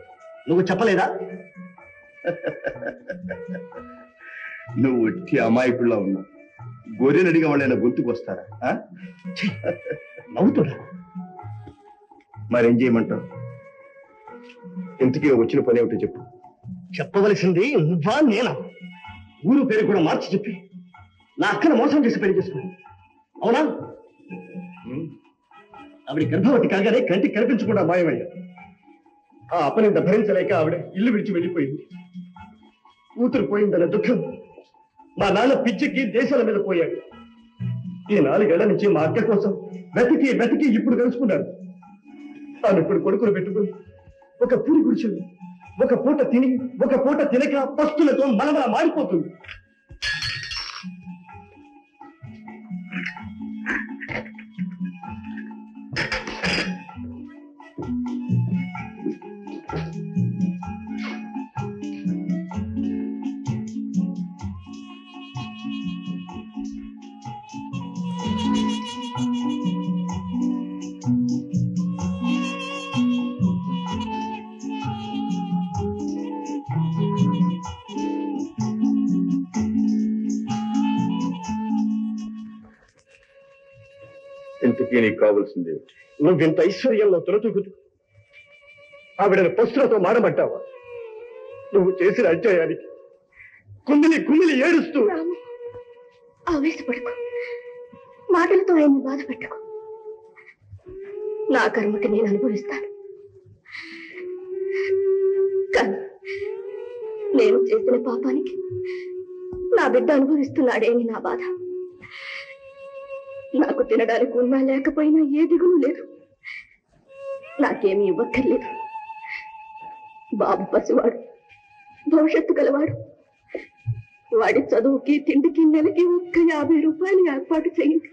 నువ్వు చెప్పలేదా? నువ్వు వచ్చి అమాయకుల్లో ఉన్నావు. గొర్రెనడిగా వాళ్ళైనా గొంతుకు వస్తారా? నవ్వుతున్నా. మరేం చేయమంటావు? ఇంతకీ వచ్చిన పని ఏమిటో చెప్పు. చెప్పవలసింది నువ్వా నేనా? ఊరు పేరు కూడా మార్చి చెప్పి నా అక్కను మోసం చేసి పెళ్లి చేసుకున్నాను, అవునా? ఆవిడ గర్భవతి కాగానే కంటికి కనిపించకుండా మాయమయ్యా. ఆ అపనింద భరించలేక ఆవిడ ఇల్లు విడిచి వెళ్ళిపోయింది. కూతురు పోయిందన్న దుఃఖం మా నాన్న పిచ్చికి దేశాల మీద పోయాడు. ఈ 4 ఏళ్ల నుంచి మా అక్క కోసం వెతికి వెతికి ఇప్పుడు కలుసుకున్నాడు. తాను ఇప్పుడు కొడుకులు పెట్టుకుని ఒక పూరి గుడిచెలు ఒక పూట తిని ఒక పూట తినక పస్తులతో మనమల మారిపోతుంది. ఇంతకీ నీకు కావాల్సింది? నువ్వింత ఐశ్వర్యంలో తొలతూగుతూ ఆవిడని పస్తులతో మారబట్టావా? నువ్వు చేసిన అధ్యాయానికి కుమిలి కుమిలి ఏడుస్తూ. రాము, ఆవేశపడకు, మాటలతో ఆయన్ని బాధ పెట్టకు. నా కర్మకి నేను అనుభవిస్తాను. కానీ నేను చేసిన పాపానికి నా బిడ్డ అనుభవిస్తున్నాడే అని నా బాధ. నాకు తినడానికి ఉన్నా లేకపోయినా ఏ దిగులు లేదు. నాకేమీ ఇవ్వక్కర్లేదు. బాబు పసివాడు, భవిష్యత్తు గలవాడు. వాడి చదువుకి తిండికి నెలకి ఒక్క 50 రూపాయలు ఏర్పాటు చేయండి.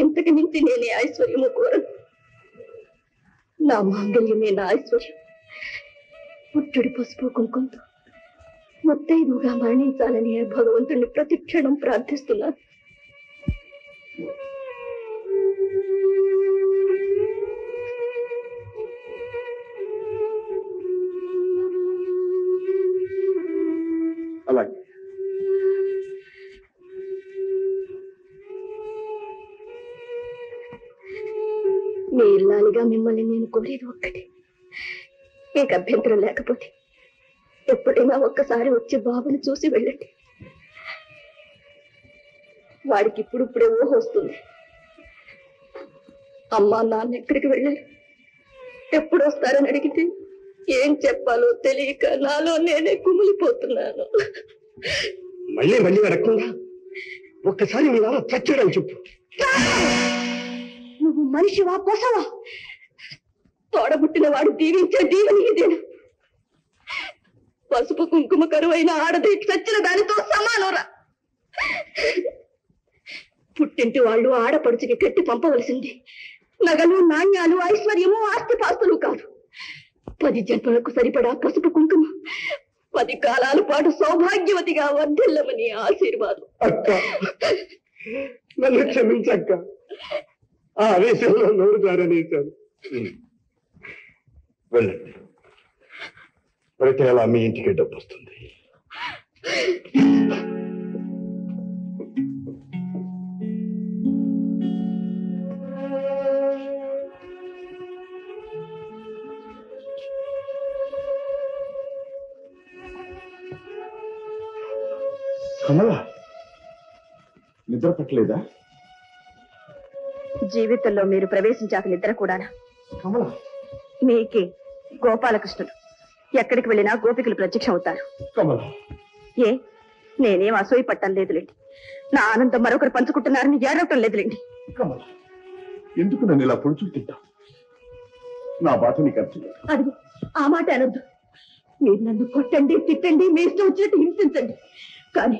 ఇంతకు మించి నేనే ఐశ్వర్యము కోరను. నా మాంగళ్యమే నా ఐశ్వర్యం. పుట్టుడి పసుపు కుంకుమతో ముత్తైదుగా మరణించాలని భగవంతుడిని ప్రతి క్షణం ప్రార్థిస్తున్నాను. అలాగే. మీ ఇల్లాలిగా మిమ్మల్ని నేను కోరేది ఒక్కటే. మీకు అభ్యంతరం లేకపోతే ఎప్పుడైనా ఒక్కసారి వచ్చి బాబుని చూసి వెళ్ళండి. వాడికి ఇప్పుడిప్పుడే ఊహ వస్తుంది. అమ్మా నాన్న ఎక్కడికి వెళ్ళారు, ఎప్పుడు వస్తారని అడిగితే ఏం చెప్పాలో తెలియక నాలో నేనే కుమిలిపోతున్నాను. మళ్ళీ మళ్ళీ అడగకుండా ఒక్కసారి మీ నాన్న చచ్చాడని చెప్పు. నువ్వు మనిషివా పొసవా? తోడబుట్టిన వాడు దీవించే దీవెని ఇదేనా? పసుపు కుంకుమ కరువైన ఆడది చచ్చిన దానితో సమానరా? పుట్టింటి వాళ్ళు ఆడపడుచుకి కట్టి పంపవలసింది నగలు, నాణ్యాలు, ఐశ్వర్యము, ఆస్తిపాస్తులు కాదు. 10 జన్మలకు సరిపడా పసుపు కుంకుమ 10 కాలాల పాటు సౌభాగ్యవతిగా వర్ధిల్లమని ఆశీర్వాదం. అక్క, నన్ను క్షమించక్క. ఆ ఆవేశంలో నోరు జారనేశాను. వెళ్ళండి. ప్రతి నెల మీ ఇంటికి డబ్బు వస్తుంది. కమలా, నిద్ర పట్టలేదా? జీవితంలో మీరు ప్రవేశించాక నిద్ర కూడానా? కమలా, మీకే గోపాలకృష్ణుడు ఎక్కడికి వెళ్ళినా గోపికలు ప్రత్యక్షం అవుతారు. కమలా, ఏ నేనేం అసూయ పట్టం లేదులేండి. నా ఆనందం మరొకరు పంచుకుంటున్నారని ఏడవటం లేదులేండి. కమలా, ఎందుకు నన్ను ఇలా పొడుచు తింటా? నా బాధ నీకు అర్థం లేదు. అది ఆ మాట అనొద్దు. మీరు నన్ను కొట్టండి, తిట్టండి, మీ ఇష్టం వచ్చినట్టు హింసించండి, కానీ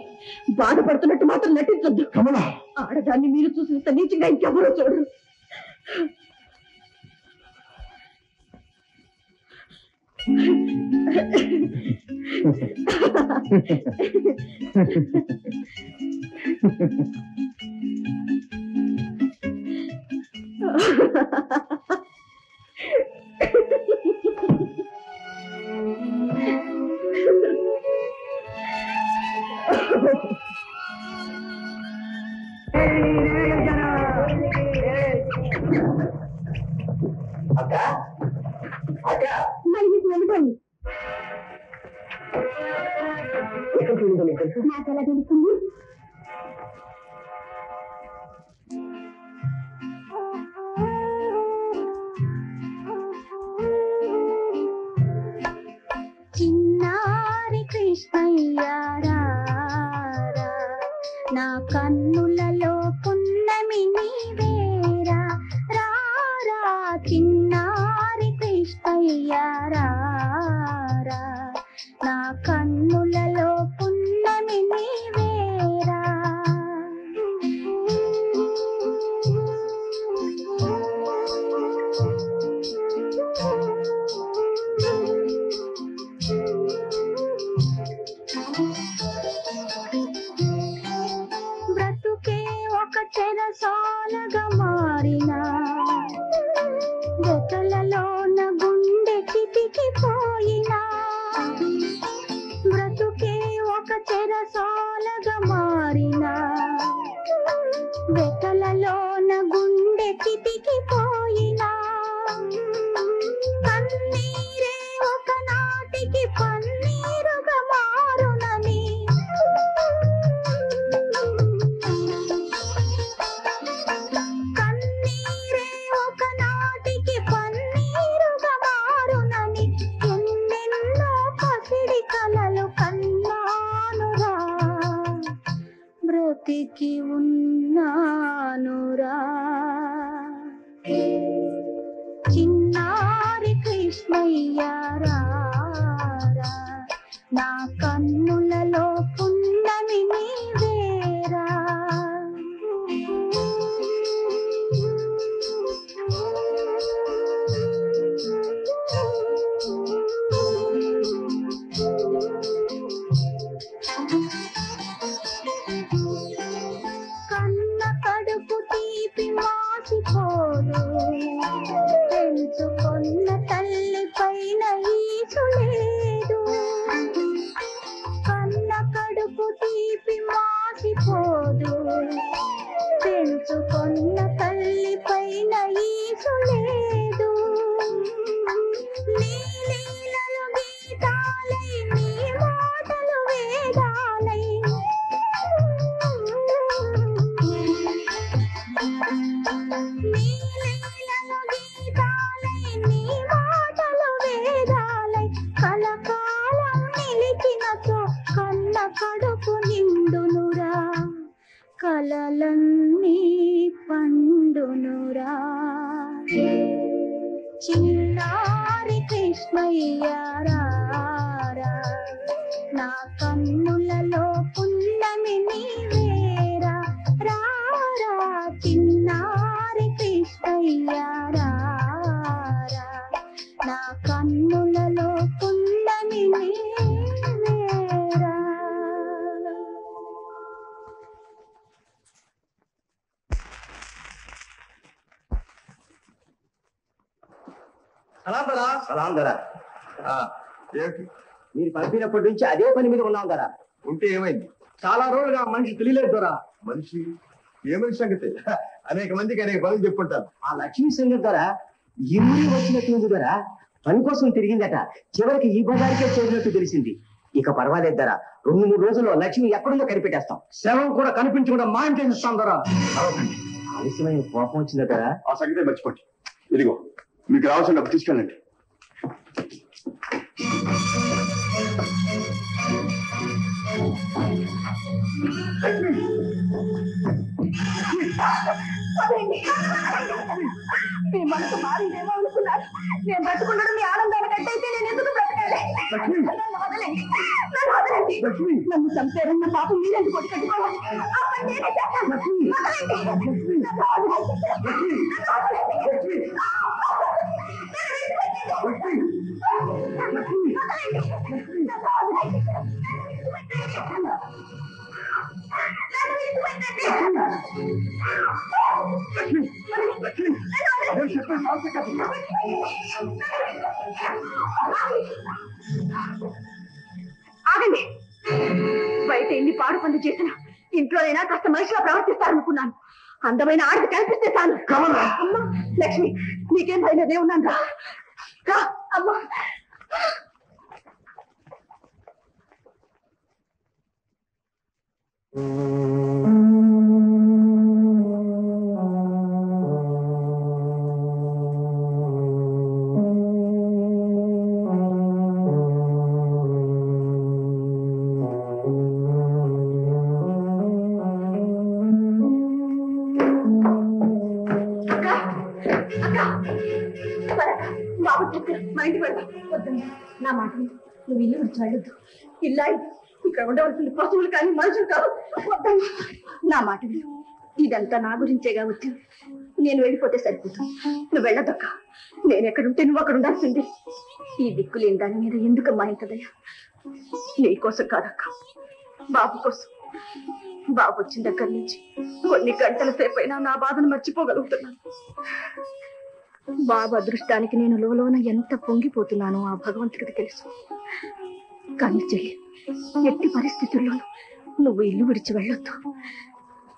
బాధపడుతున్నట్టు మాత్రం నటించొద్దు. కమలా, ఆడదాన్ని మీరు చూసినంత నీచంగా ఇంకెవరో చూడరు. నాకెలా తెలుస్తుంది? చిన్నారి కృష్ణయ్యారా నా కన్నులలో పున్నమి నీవేరా రారా చిన్నారి కృష్ణయ్యారా నా కన్నులలో పున్నమి నీవేరా బ్రతుకే ఒక చెరసాలగా మారినా వెతలలోన గుండె చితికిపోయినా బ్రతుకే ఒక చెరసాలగా మారినా వెతలలోన గుండె చితికిపోయినా కన్నీరే ఒక నాటికి పన్నీరుగా మారునని కన్నీరే ఒక నాటికి పన్నీరుగా మారునని ఎన్నెన్నో పసిడి కలలు కన్నానురా బ్రతికి ఉన్నానురా చిన్నారి కృష్ణయ్యారా నా కన్నులలో పున్నమి నీవేరా కన్న కడుపు తీపి మాసిపోదు పెంచుకొన్న తల్లి పైన ఈసు లేదు కన్న కడుపు తీపి మాసిపోదు పెంచుకొన్న తల్లి పైన ఈసు లేదు నీ లీలలు గీతాలై నీ మాటలు వేదాలై నీ లీలలు గీతాలై నీ మాటలు వేదాలై కలకాలం నిలిచినతో కన్న కడుపు నిండునురా కలలన్నీ పండునురా చిన్నారి కృష్ణయ్యారా నా కన్నులలో పున్నమి నీవేరా రారా చిన్నారి కృష్ణయ్యారా నా కన్నులలో పున్నమి నీవేరా సలాం ధర ఏమిటి మీరు పంపినప్పటి నుంచి అదే పని మీద ఉన్నాం ధర. ఉంటే ఏమైంది? చాలా రోజులుగా ఆ మనిషి తెలియలేదు ధర. మనిషి ఏ మనిషి సంగతి? అనేక మందికి అనేక పనులు చెప్పుంటారు. ఆ లక్ష్మీ సంగతి ధర ఇరువురి వచ్చినట్టుంది ధర. పని కోసం తిరిగిందట. చివరికి ఈ బజార్కే చేరినట్టు తెలిసింది. ఇక పర్వాలేదు ధర. 2-3 రోజుల్లో లక్ష్మి ఎక్కడుందో కనిపెట్టేస్తాం. శవం కూడా కనిపించకుండా మాయం చేస్తాం ధర. ఆలస్యమైన కోపం వచ్చిందా ధర? ఆ సంగతే మర్చిపోండి. ఇదిగో మీకు రావాల్సిన డబ్బు తీసుకెళ్ళండి. మీ మనసు మారిందేమో అనుకున్నారు. నేను బ్రతుకుండడం మీ ఆనందానికి అడ్డైతే నేను ఎందుకు బ్రతకాలి? నన్ను వదలండి, నన్ను వదలండి. నన్ను చంపారన్న పాపం మీరెందుకు కొట్టి కట్టుకోవాలి? ఆ పని నేనే చేస్తాను. వదలండి. నన్ను వదలండి. నన్ను ఆగండి. బయట ఎన్ని పాడు పనులు చేసినా ఇంట్లోనైనా కాస్త మనిషిగా ప్రవర్తిస్తారనుకున్నాను. అందమైన ఆడది కనిపిస్తే చాలు. అమ్మా లక్ష్మి, నీకేం భయలేదే ఉన్నాను రా. అమ్మా బాబు చెప్పు, మా ఇంటికి వెళ్దాం. వద్దండి, నా మాట నువ్వు ఇల్లు విడిచి వెళ్ళొద్దు. ఇల్లా ఇక్కడ ఉండవలసింది పశువులు కానీ మనుషులు కాదు. వద్దండి, నా మాట ఇదంతా నా గురించేగా వచ్చింది. నేను వెళ్ళిపోతే సరిపోతుంది. నువ్వు వెళ్ళదక్క. నేను ఎక్కడుంటే నువ్వు అక్కడ ఉండాల్సింది. ఈ దిక్కులేని దాని మీద ఎందుకమ్మా ఇంతదయ్యా? నీకోసం కాదక్క, బాబు కోసం. బాబు వచ్చిన దగ్గర నుంచి కొన్ని గంటల సేపైనా నా బాధను మర్చిపోగలుగుతున్నాను. బాబు అదృష్టానికి నేను లోలోన ఎంత పొంగిపోతున్నానో ఆ భగవంతుడికి తెలుసు. కానీ చెల్లి, ఎట్టి పరిస్థితుల్లోనూ నువ్వు ఇల్లు విడిచి వెళ్ళొద్దు.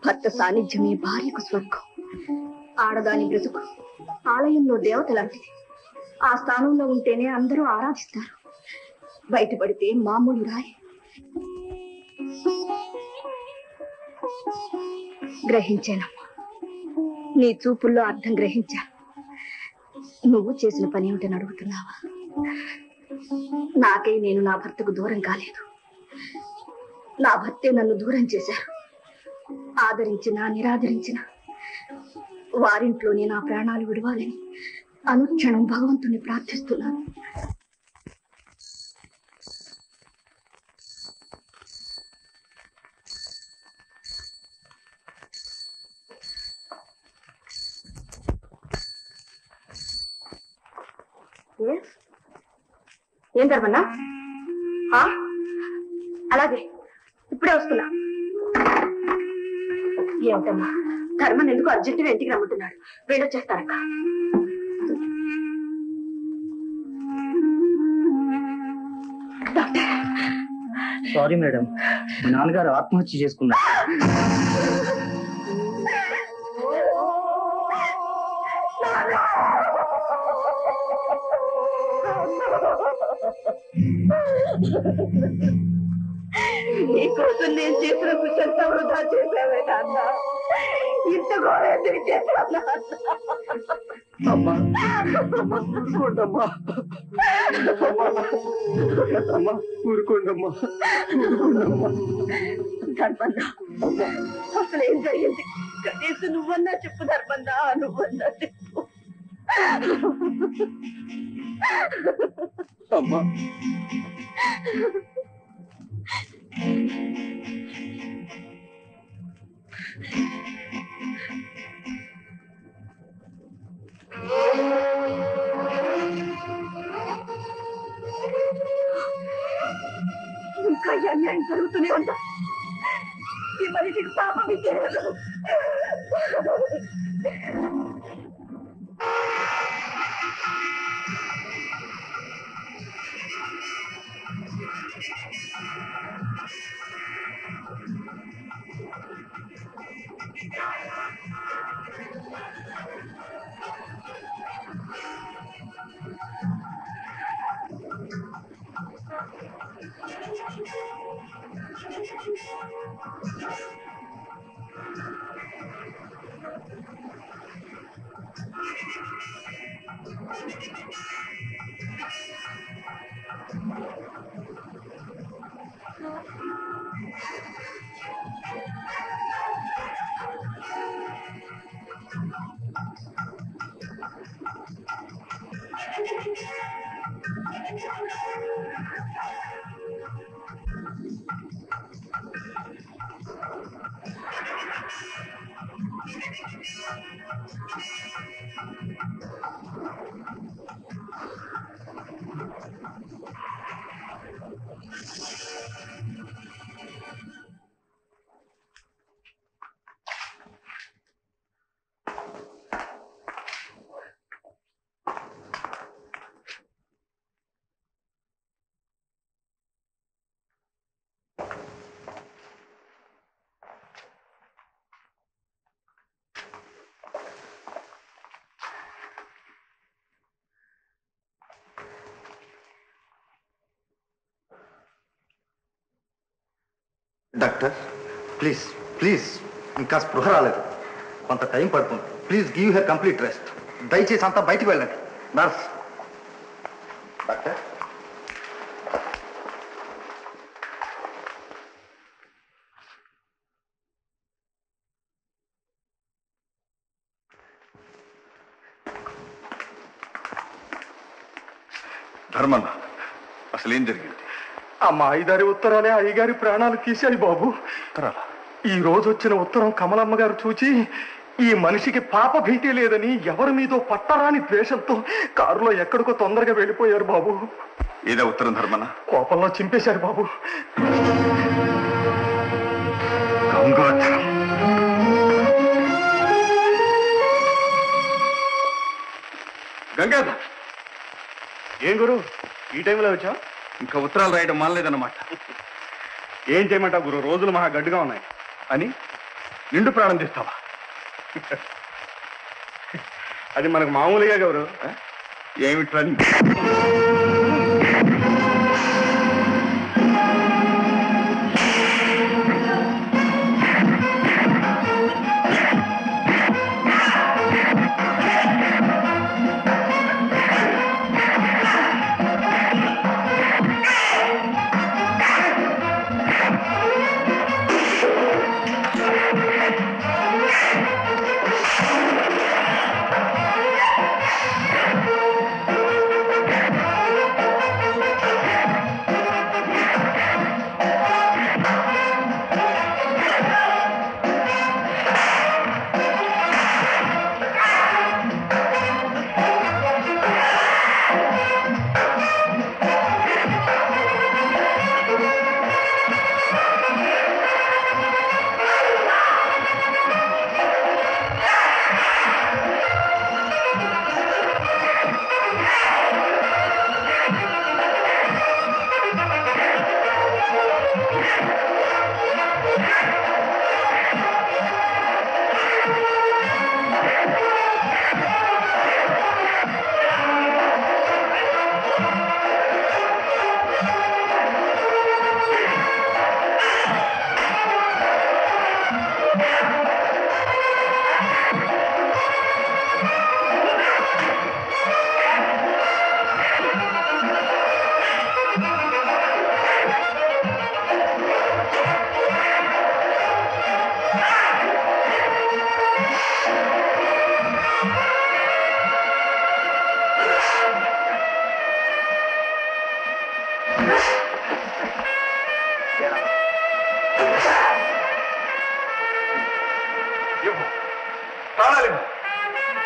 భర్త సాన్నిధ్యమే భార్యకు స్వర్గం. ఆడదాని బ్రతుకు ఆలయంలో దేవత లాంటిది. ఆ స్థానంలో ఉంటేనే అందరూ ఆరాధిస్తారు. బయటపడితే మామూలు రాయి. గ్రహించానమ్మా, నీ చూపుల్లో అర్థం గ్రహించాను. నువ్వు చేసిన పని ఏమిటని అడుగుతున్నావా? నాకే నేను నా భర్తకు దూరం కాలేదు. నా భర్తే నన్ను దూరం చేశారు. ఆదరించినా నిరాదరించిన వారింట్లోనే నా ప్రాణాలు విడవాలని అనుక్షణం భగవంతుని ప్రార్థిస్తున్నాను. ఏం ధర్మన్నా? అలాగే ఇప్పుడే వస్తున్నా. ఏమిటమ్మా, ధర్మన్ ఎందుకు అర్జెంటుగా ఇంటికి రమ్మంటున్నాడు? వెళ్ళొచ్చేస్తానక్క. సారీ మేడం, మీ నాన్నగారు ఆత్మహత్య చేసుకున్నారు. నీకోసం నేను చేసిన కృషంత వృధా చేసావే నాన్న. ఇంత ఘోరం చేశాను. అమ్మా ఊరుకోండమ్మా, అమ్మా ఊరుకోండమ్మా, ఊరుకోండమ్మా. ధర్మన్నా, అసలు ఏం జరిగింది? కనీసం నువ్వన్నా చెప్పు ధర్మన్నా, నువ్వన్నా చెప్పు. అమ్మా ఇంకా ఈ అన్యాయం జరుగుతూనే ఉందా? ఈ మనిషికి పాపం ఇచ్చేయదు. డాక్టర్ ప్లీజ్ ప్లీజ్, ఇంకా స్పృహ రాలేదు, కొంత టైం పడుతుంది. Please give her complete rest. దయచేసి అంతా బయటికి వెళ్ళండి. Nurse, doctor. ధర్మన్న, అసలేం జరిగింది? ఆ మాయిదారి ఉత్తరాలే అయ్యగారి ప్రాణాలు తీశాయి బాబు. ఈ రోజు వచ్చిన ఉత్తరం కమలమ్మ గారు చూచి ఈ మనిషికి పాప భీతి లేదని ఎవరి మీదో పట్టరాని ద్వేషంతో కారులో ఎక్కడికో తొందరగా వెళ్ళిపోయారు బాబు. ఏదో ఉత్తరం ధర్మన్న? కోపంలో చింపేశారు బాబు. గంగాధర్, ఏం గురు ఈ టైంలో వచ్చావు? ఇంకా ఉత్తరాలు రాయడం మానలేదన్నమాట. ఏం చేయమంటావు గురు, రోజులు మహా గడ్డుగా ఉన్నాయి అని నిండు ప్రాణం తీస్తావా? అది మనకు మామూలుగా గౌరు. ఏమిట్రా?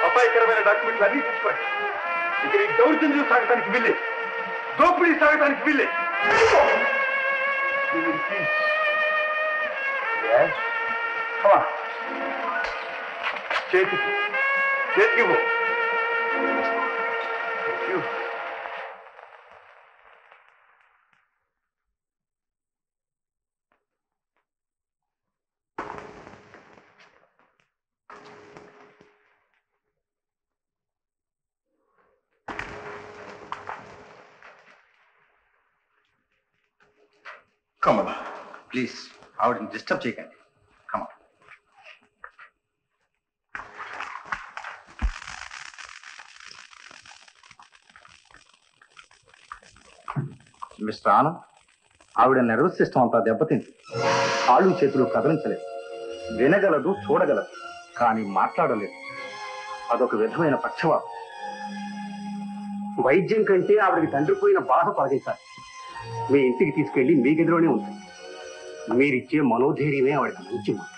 అపాయకరమైన డాక్యుమెంట్లు అన్ని తీసుకోండి. ఇక ఈ దౌర్జన్యం సాగటానికి వీల్లే, దోపిడీ సాగటానికి వీల్లే. చేతికి చేతికి ఇవ్వు. కమల, ప్లీజ్ ఆవిడని డిస్టర్బ్ చేయకండి. కమల. మిస్టర్ ఆనంద్, ఆవిడ నర్వస్ సిస్టమ్ అంతా దెబ్బతింది. కాళ్ళు చేతులు కదలించలేదు. వినగలదు, చూడగలదు, కానీ మాట్లాడలేదు. అదొక విధమైన పక్షవాతం. వైద్యం కంటే ఆవిడకి తండ్రి పోయిన బాధ తొలగించాలి. మీ ఇంటికి తీసుకెళ్లి మీ గదిలోనే ఉంటుంది. మీరిచ్చే మనోధైర్యమే ఆవిడకి మంచి మాట.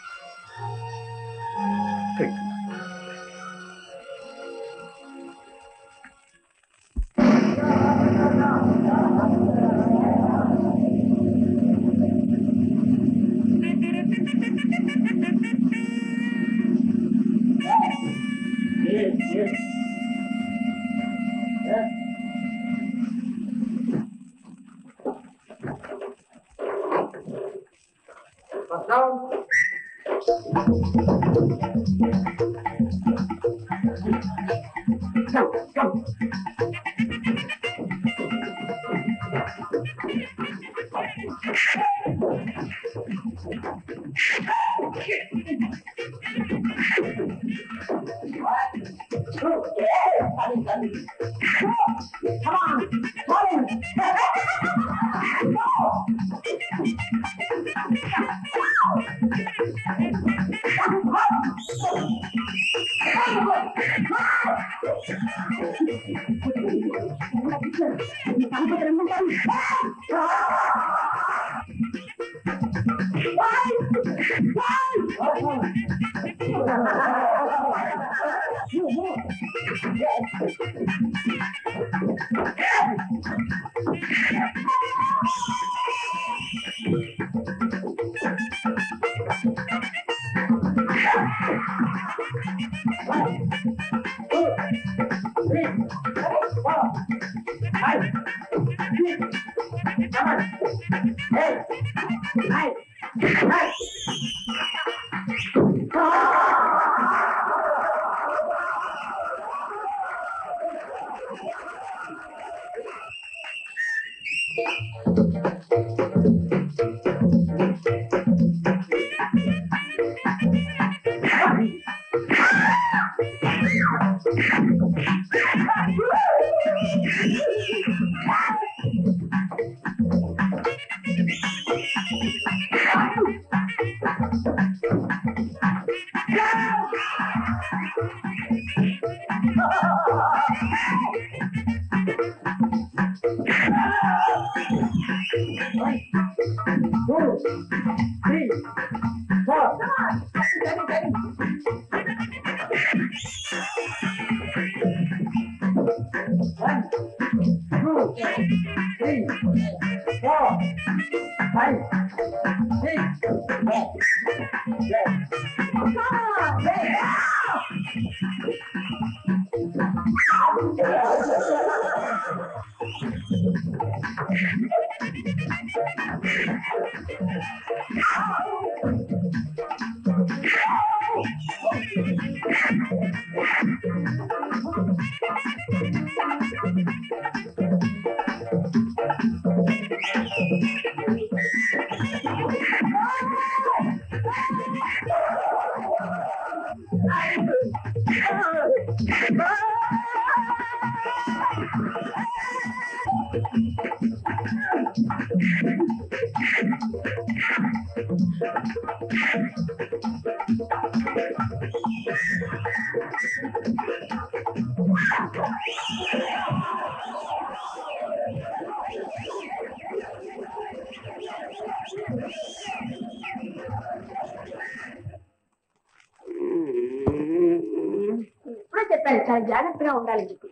ఇప్పుడే చెప్పాను చాలా జాగ్రత్తగా ఉండాలని చెప్పి.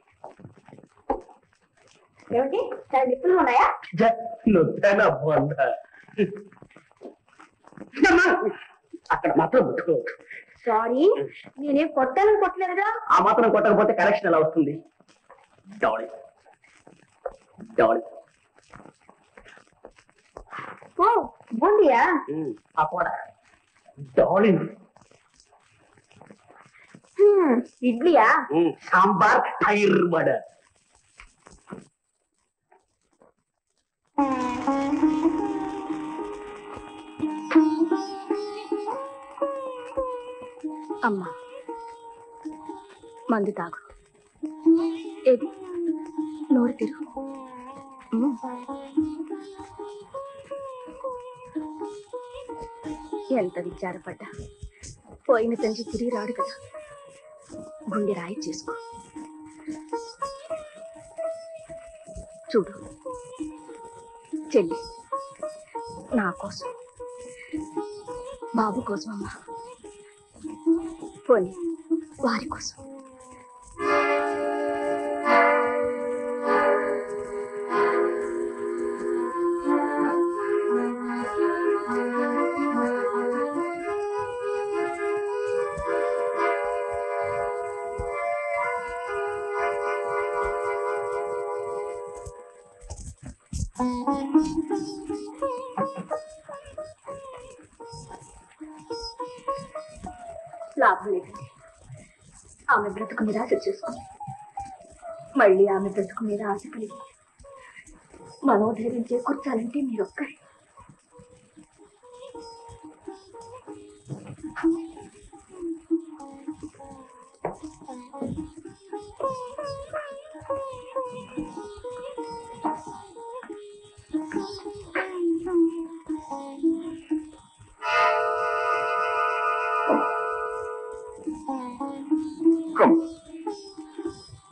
ఏమిటి చాలా నిప్పులు ఉన్నాయా? అక్కడ మాత్రం ముట్టుకోవచ్చు. సారీ, నేనేం కొట్టాలని కొట్టలేదుగా. ఆ మాత్రం కొట్టకపోతే కరెక్షన్ ఎలా వస్తుంది? డాలీ డాలీ ఓ బూందియా? ఆ కూడా డాలీ. ఇడ్లీయా? సాంబార్ టైర్ వడ. అమ్మా మందు తాగు. ఏది నోరు తిరుగు. ఎంత విచారపడ్డా పోయిన తండ్రి తిరిగి రాడు కదా. గుండె రాయి చేసుకో. చూడు చెల్లి, నా కోసం బాబు కోసం అమ్మా, పోనీ వారి కోసం. లాభం లేదండి. ఆమె బ్రతుకు మీద ఆశ చేసుకుని మళ్ళీ ఆమె బ్రతుకు మీద ఆశ కలిగి మనోధైర్యం చేకూర్చాలంటే మీరొక్కరే.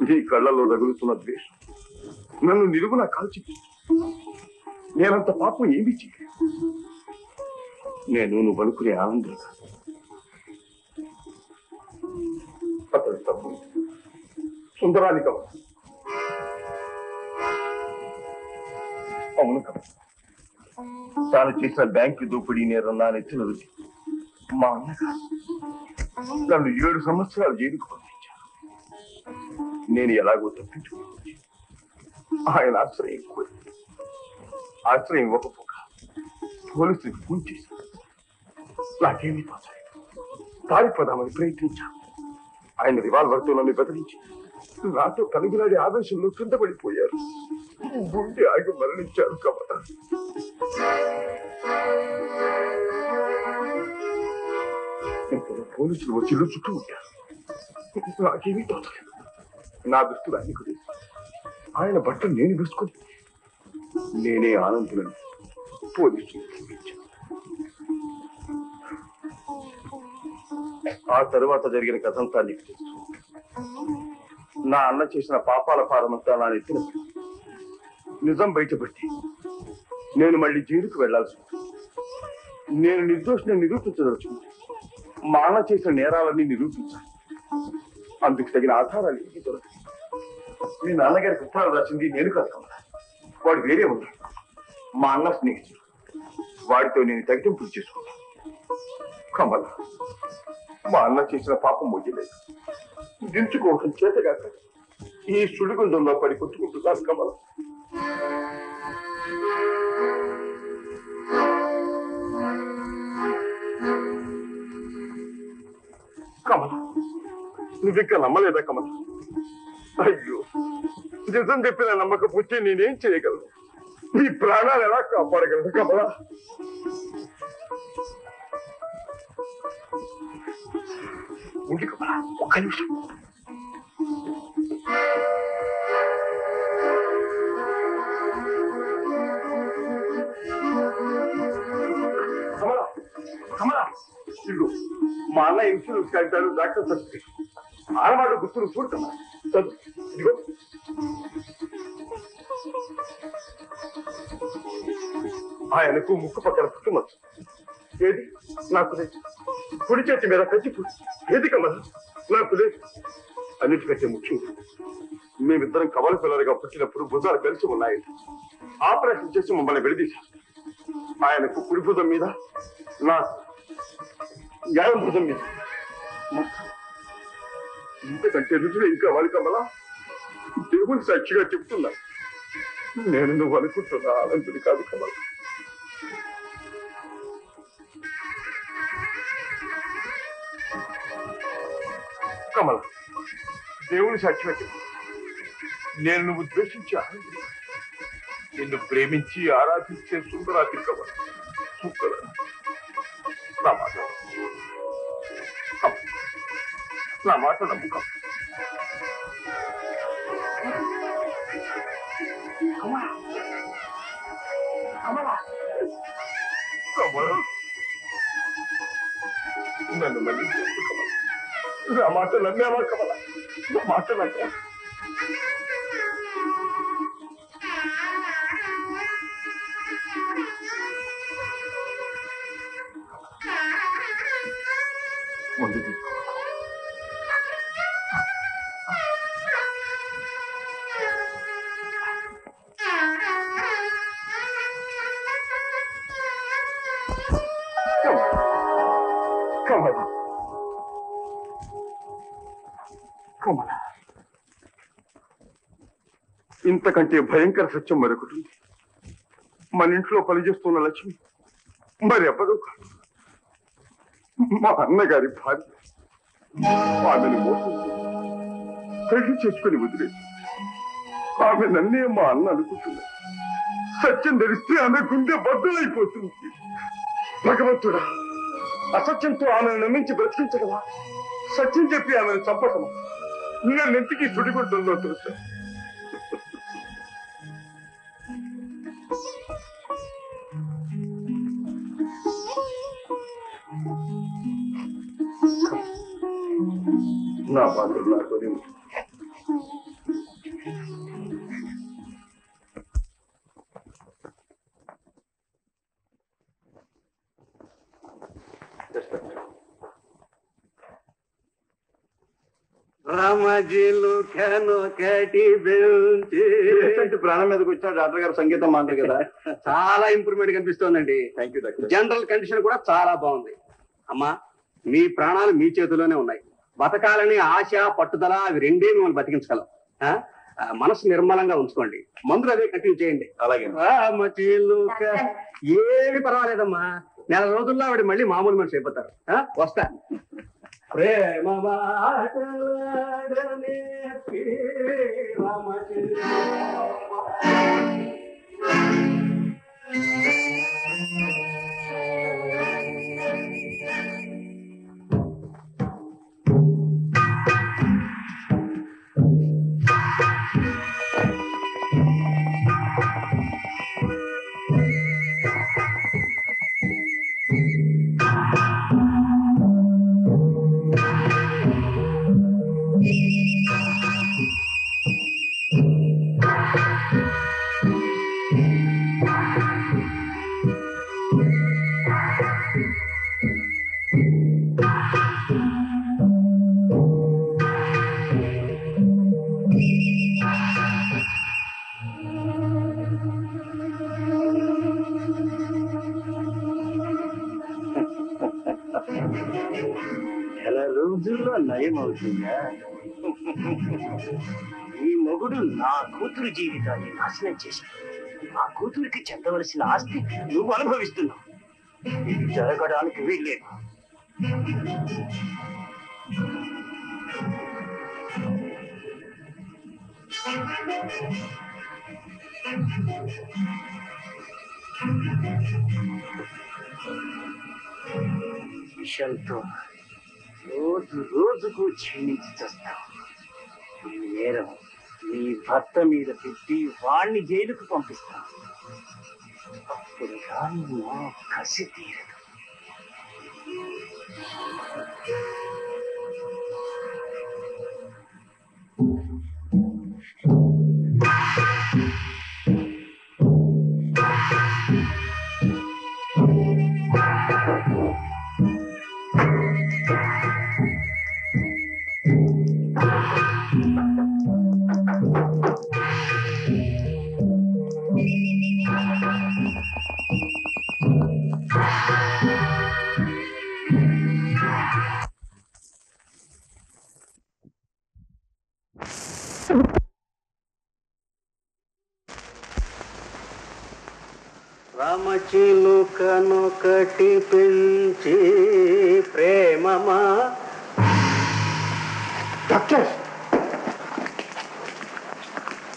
నీ కళ్ళల్లో రగులుతున్న ద్వేషం నన్ను నిలువున కాల్చి నేనంత పాపం ఏమీ చేయలేదు. నేను నువ్వు అనుకునే ఆనందం అతడు తప్పు సుందరాన్ని కమ అవును కమ తాను చేసిన బ్యాంకు దోపిడీ నేరం నా నెత్తిన రుచి మా అన్నగారు నన్ను 7 సంవత్సరాలు జైలుకు పంపించారు. నేను ఎలాగో తప్పించుకోవచ్చు. ఆయన ఆశ్రయం ఇవ్వకపోగా పోలీసులకు ఫోన్ చేశాను. నాకేమీ తోచలేదు. పారిపోదామని ప్రయత్నించాను. ఆయన రివాల్వర్తో నన్ను బెదిరించి నాతో కనుగులాడి ఆవేశంలో కింద పడిపోయారు. గుండె ఆగి మరణించారు. కమల పోలీసులు వచ్చి చుట్టూ ఉంటారు. నాకేమీ తోచలేదు. నా దుస్తులు ఆయనకు తెలుసు. ఆయన బట్టలు నేను వేసుకొని నేనే ఆనందులను పోలీసులు పంపించాను. ఆ తరువాత జరిగిన కథంతా నీకు తెలుసు. నా అన్న చేసిన పాపాల భారమంతా నా నెత్తిన నిజం బయటపెట్టి నేను మళ్ళీ జైలుకు వెళ్లాల్సి ఉంది. నేను నిర్దోషిని నిరూపించదలుచుకుంటే మా అన్న చేసిన నేరాలన్నీ నిరూపించాలి. అందుకు తగిన ఆధారాలు ఏమీ దొరకదు. మీ నాన్నగారికి ఉత్తరాలు రాసింది నేను కాదు కమల. వాడు వేరే ఉన్నాడు. మా అన్న స్నేహితుడు. వాడితో నేను తగ్గింపులు చేసుకున్నాను. కమల మా అన్న చేసిన పాపం మొయ్యలేదు. దించుకోవడం చేతగాక ఈ సుడిగుండంలో పడి కొట్టుకుంటున్నాను. కమల కమల నువ్వింకా నమ్మలేదా కమల? అయ్యో నిజం చెప్పిన నమ్మకపోతే నేనేం చేయగలను? నీ ప్రాణాలు ఎలా కాపాడగలను కమల? ఉండి కమల ఒక్క నిమిషం. కమల కమల ఇల్లు మా అన్న ఇన్సూరెన్స్ కట్టారు. డాక్టర్ సర్టిఫికేట్ ఆడమాట గుర్తులు చూడు కమల. ఇదిగో ఆయనకు ముక్కు పక్కన పుట్టుమచ్చు. ఏది నాకు లేదు. కుడి చేతి మీద కచ్చిపుడు ఏది కమల నాకు లేదు. అన్నిటికంటే ముఖ్యంగా మేమిద్దరం కవల పిల్లలుగా పుట్టినప్పుడు భుజాలు కలిసి ఉన్నాయి. ఆపరేషన్ చేసి మమ్మల్ని విడదీశారు. ఆయనకు కుడి భుజం మీద, నా యాయం భుజం మీద. ఇంతకంటే రుజువు ఇంకా వాళ్ళు కమల. దేవుని సాక్షిగా చెప్తున్నా, నేను నువ్వు అనుకుంటున్నా అనంతుని కాదు కమల. కమల దేవుని సాక్షిగా చెప్పు, నేను నువ్వు ద్వేషించి ఆనందించి నిన్ను ప్రేమించి ఆరాధించే సుందరాతి కమల. సుందర నా మాట నా మాట నమ్ముకం. నన్ను మళ్ళీ కమల. నా మాట నమ్మేవా కమల? నా మాట నమ్మా. ముందు కమల కమల ఇంతకంటే భయంకర సత్యం మరొకటి ఉంది. మన ఇంట్లో పనిచేస్తున్న లక్ష్మి మరి ఎవ్వరూ కాదు, మా అన్నగారి భార్య. ఆమెను మోసం పెళ్లి చేసుకుని వదిలేదు. ఆమె నన్నే మా అన్న అనుకుంటున్నాడు. సత్యం ధరిస్తే ఆమె గుండె బద్దలైపోతుంది. భగవంతుడా, అసత్యంతో ఆమెను నమ్మించి బ్రతికించగలవా? సత్యం చెప్పి ఆమెను చంపటమా? నన్నెంతకీ సుడిగుడ్డంలో తెలుసా? కాపాడుతున్నారు. ప్రాణం మీదకి వచ్చిన డాక్టర్ గారు సంగీతం మాట్లాడు కదా, చాలా ఇంప్రూవ్మెంట్ కనిపిస్తోందండి. Thank you doctor. General condition కూడా చాలా బాగుంది. అమ్మా, మీ ప్రాణాలు మీ చేతిలోనే ఉన్నాయి. బతకాలని ఆశ, పట్టుదల అవి రెండే మిమ్మల్ని బతికించగలం. మనసు నిర్మలంగా ఉంచుకోండి, మందులు అదే కంటిన్యూ చేయండి. అలాగే. ఏమి పర్వాలేదమ్మా, నెల రోజుల్లో ఆవిడ మళ్ళీ మామూలు మనిషి అయిపోతారు. వస్తా. ప్రేమ నెల రోజుల్లో నయం అవుతుందా? ఈ మొగుడు నా కూతురు జీవితాన్ని నాశనం చేశాడు. ఆ కూతురికి చెందవలసిన ఆస్తి నువ్వు అనుభవిస్తున్నావు. ఇది జరగడానికి వీల్లేదు. విషంతో రోజు రోజుకు క్షీణించి చేస్తావు. ఈ నేరం నీ భర్త మీద పెట్టి వాణ్ణి జైలుకు పంపిస్తావు. అప్పుడు కానీ నా కసి తీరదు. రామచిలుకనొకటి పెంచి ప్రేమమా. డాక్టర్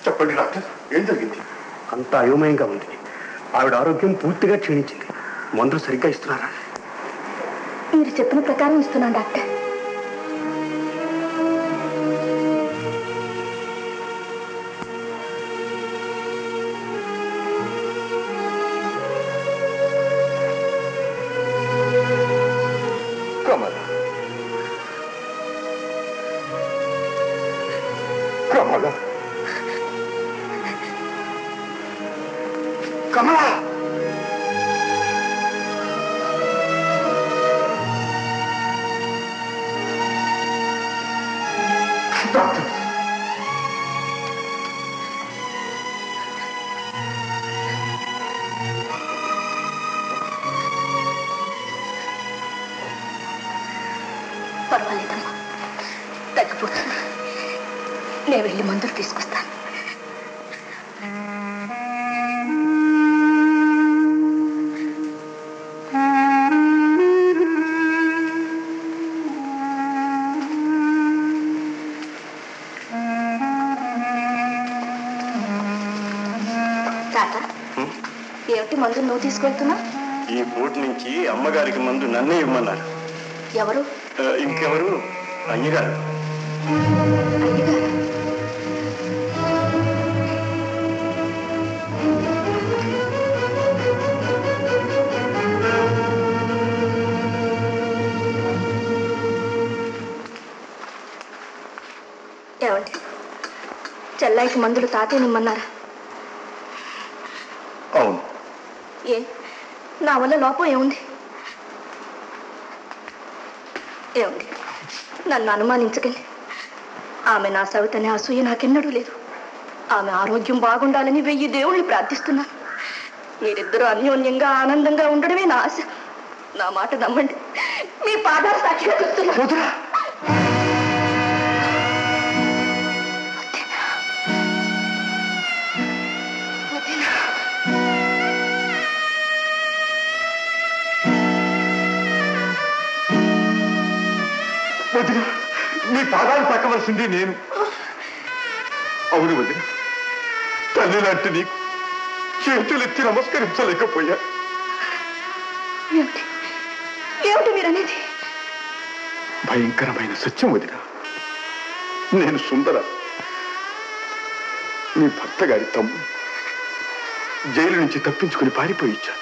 చెప్పండి డాక్టర్, ఏం జరిగింది? అంత అయోమయంగా ఉంది. ఆవిడ ఆరోగ్యం పూర్తిగా క్షీణించింది. మందులు సరిగ్గా ఇస్తున్నారా? మీరు చెప్పిన ప్రకారం ఇస్తున్నాను డాక్టర్. కమల, కమల, కమల, డాక్టర్ పర్వాలేదమ్మా, తగ్గిపోతుంది. నేను వెళ్ళి మందులు తీసుకొస్తాను. తాత, ఏమిటి మందులు నువ్వు తీసుకెళ్తున్నా? ఈ పూట నుంచి అమ్మగారికి మందు నన్నే ఇవ్వమన్నారు. ఎవరు? ఇంకెవరు? అయ్యగారు. అయ్యగారు? ఏమండి, చెల్లాయికి మందులు తాతేనిమ్మన్నారా? అవును. ఏ, నా వల్ల లోపం ఏముంది? ఏమండి, నన్ను అనుమానించకండి. ఆమె నా సవితని అసూయ నాకెన్నడూ లేదు. ఆమె ఆరోగ్యం బాగుండాలని 1000 దేవుళ్ళని ప్రార్థిస్తున్నాను. మీరిద్దరూ అన్యోన్యంగా ఆనందంగా ఉండడమే నా ఆశ. నా మాట నమ్మండి, మీ పాదాలు సాక్షిగా చెప్తున్నా. వదిన, మీ పాదాలు తాకవలసింది నేను. అవును వదిన, తల్లి లాంటి నీకు చేతులెత్తి నమస్కరించలేకపోయా. ఏమిటి మీరనేది? భయంకరమైన సత్యం వదిన. నేను సుందర, మీ భర్త గారి తమ్ముడు. జైలు నుంచి తప్పించుకుని పారిపోయి ఇచ్చాను.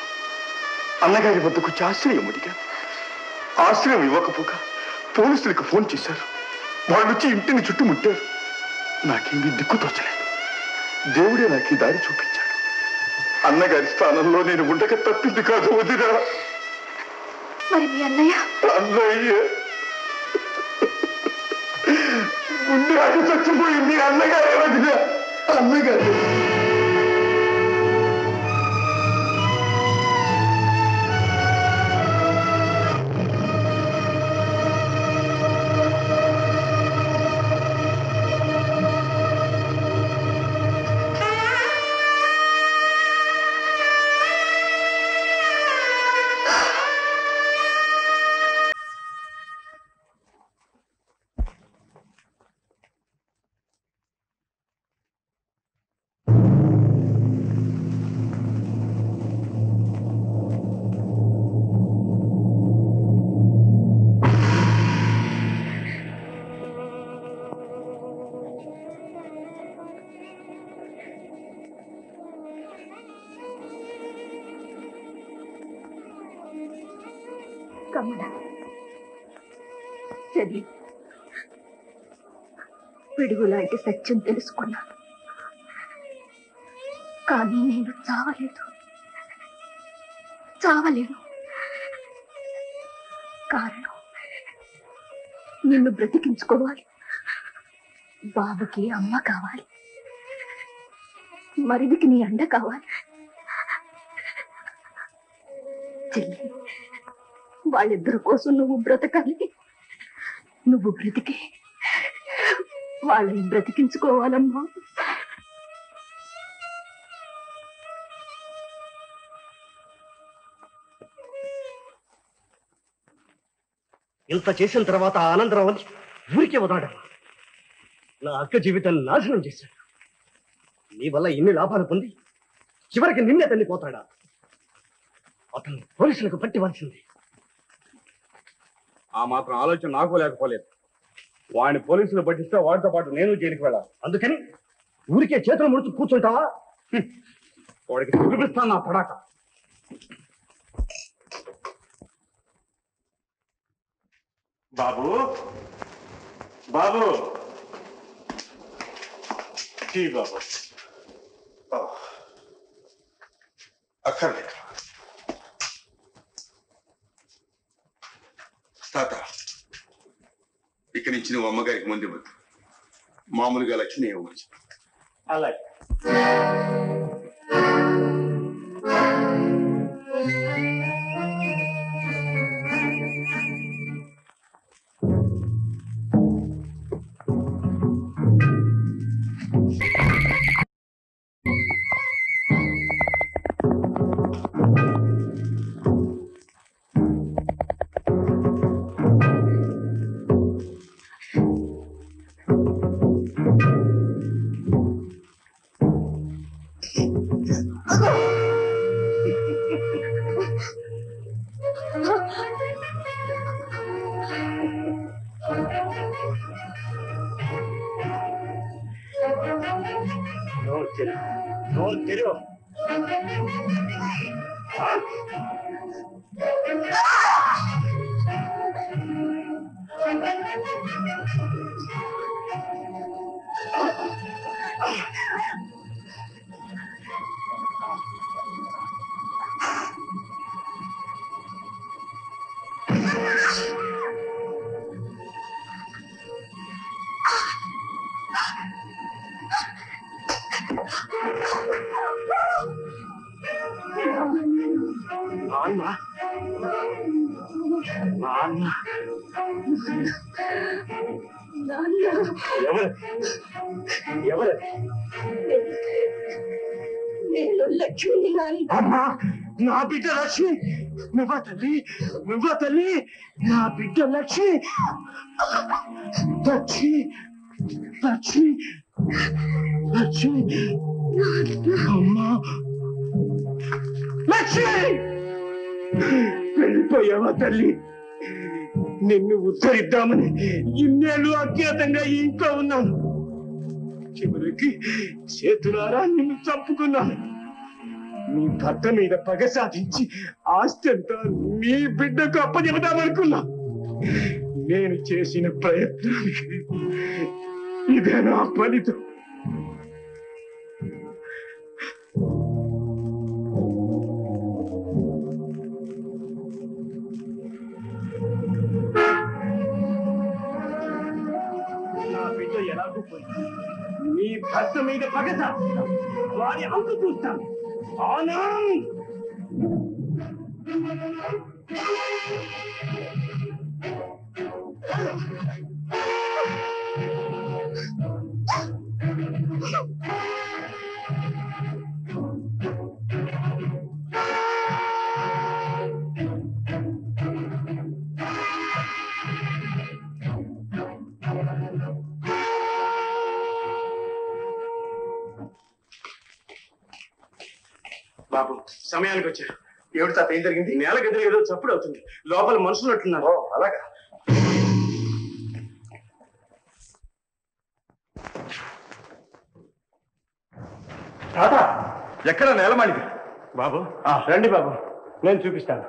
అన్నగారి వద్దకు వచ్చి ఆశ్రయం అడిగాను. ఆశ్రయం ఇవ్వకపోగా పోలీసులకు ఫోన్ చేశారు. వాళ్ళు వచ్చి ఇంటిని చుట్టుముట్టారు. నాకేమీ దిక్కు తోచలేదు. దేవుడే నాకు ఈ దారి చూపించాడు. అన్నగారి స్థానంలో నేను ఉండక తప్పింది కాదు వదినా. మరి మీ అన్నయ్య? అన్నయ్య ముందు అది చచ్చిపోయింది. అన్నగారే వదినా, అన్నగారు. కమల, చెల్లి, పిడుగు లాంటి సత్యం తెలుసుకున్నాను. కానీ నేను చావలేను. కారణం, నిన్ను బ్రతికించుకోవాలి. బాబుకి అమ్మ కావాలి, మరిదికి నీ అండ కావాలి. చెల్లి, వాళ్ళిద్దరి కోసం నువ్వు బ్రతకాలి. నువ్వు బ్రతికి వాళ్ళని బ్రతికించుకోవాలమ్మా. ఇంత చేసిన తర్వాత ఆనందరావు అని ఊరికే వదాడమ్మా. నా అక్క జీవితాన్ని నాశనం చేశాడు. నీ వల్ల ఎన్ని లాభాలు పొంది చివరికి నిన్నే తల్లిపోతాడా? అతను పోలీసులకు పట్టివలసింది. ఆ మాత్రం ఆలోచన నాకు లేకపోలేదు. వాడిని పోలీసులు పట్టిస్తే వాడితో పాటు నేను జైలుకి వెళ్ళాలి. అందుకని ఊరికే చేతులు ముడుచు కూర్చుంటావా? వాడికి చూపిస్తాను నా పడాక. బాబు, బాబు, టీ బాబు. అక్కర్లేదు తాత. ఇక్కడి నుంచి నువ్వు అమ్మగారికి ముందు ఇవ్వద్దు. మామూలుగా లక్ష్మి ఇవ్వచ్చు. అలాగే. నాన్న నాన్న ఎవరు ఎవరు నేను లక్ష్మి అమ్మా నా బిడ్డ లక్ష్మి నువ్వా తల్లి నువ్వా తల్లి నా బిడ్డ లక్ష్మి లక్ష్మి లక్ష్మి లక్ష్మి అమ్మా లక్ష్మి వెళ్ళిపోయావా తల్లి నిన్ను ఉత్తరిద్దామని ఇన్నేళ్ళు అజ్ఞాతంగా ఈ ఇంట్లో ఉన్నాను చివరికి చేతులారా నిన్ను చంపుకున్నాను నీ భర్త మీద పగ సాధించి ఆస్తి అంతా నీ బిడ్డకు అప్పచెబుదామనుకున్నా నేను చేసిన ప్రయత్నానికి ఇదే నా ఫలితం నా బిడ్డ ఎలాగూ పోయింది నీ భర్త మీద పగ సాధిస్తా వారి అంతు చూస్తాను ఆనంద్ బాబు సమయానికి వచ్చారు ఏడు తాత ఏం జరిగింది నేల గదిలో ఏదో చప్పుడు అవుతుంది లోపల మనుషులు అంటున్నారు అలాగా తాత ఎక్కడ నేలమాళిక బాబు రండి బాబు నేను చూపిస్తాను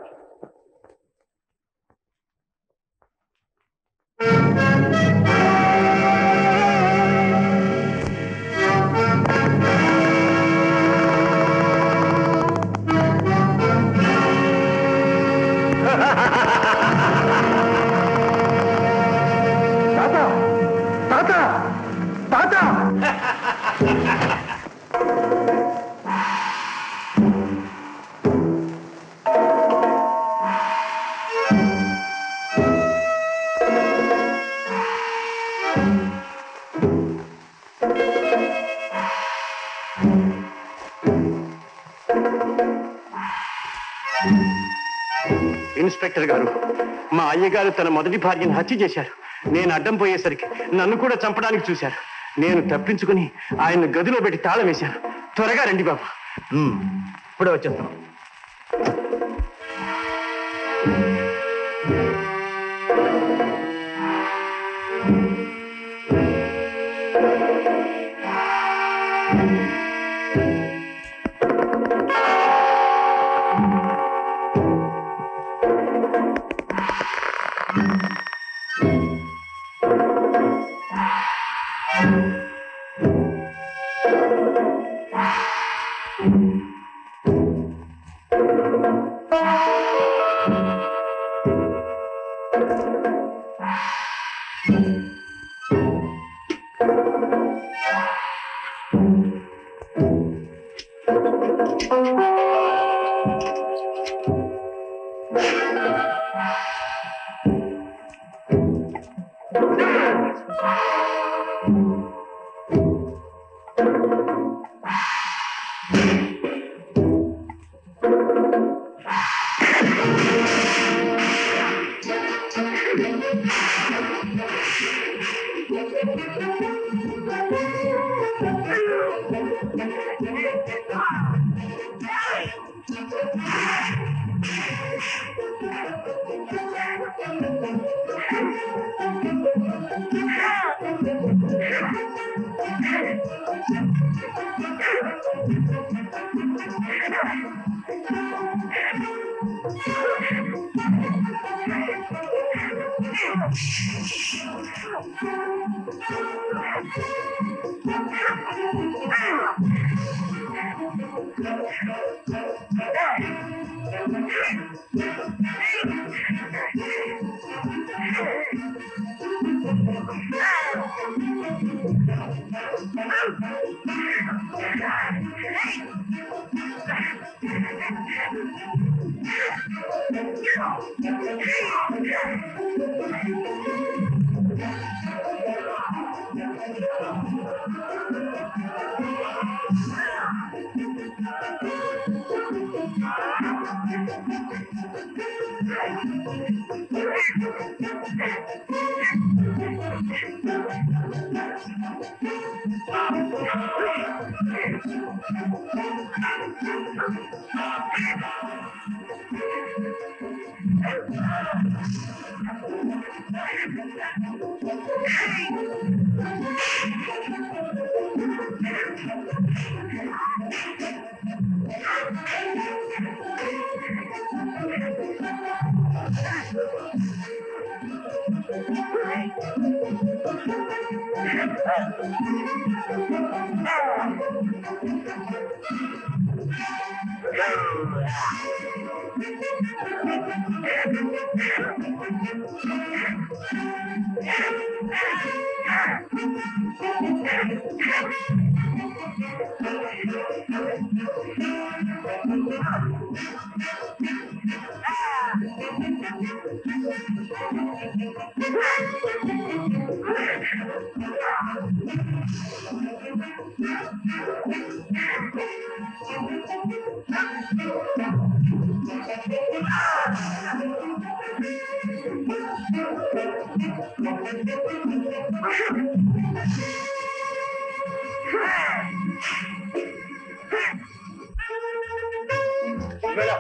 ఇన్స్పెక్టర్ గారు మా అయ్యగారు తన మొదటి భార్యను హత్య చేశారు నేను అడ్డం పోయేసరికి నన్ను కూడా చంపడానికి చూశారు నేను తప్పించుకుని ఆయన గదిలో పెట్టి తాళం వేశాను త్వరగా రండి బాబు ఇప్పుడే వచ్చేస్తాం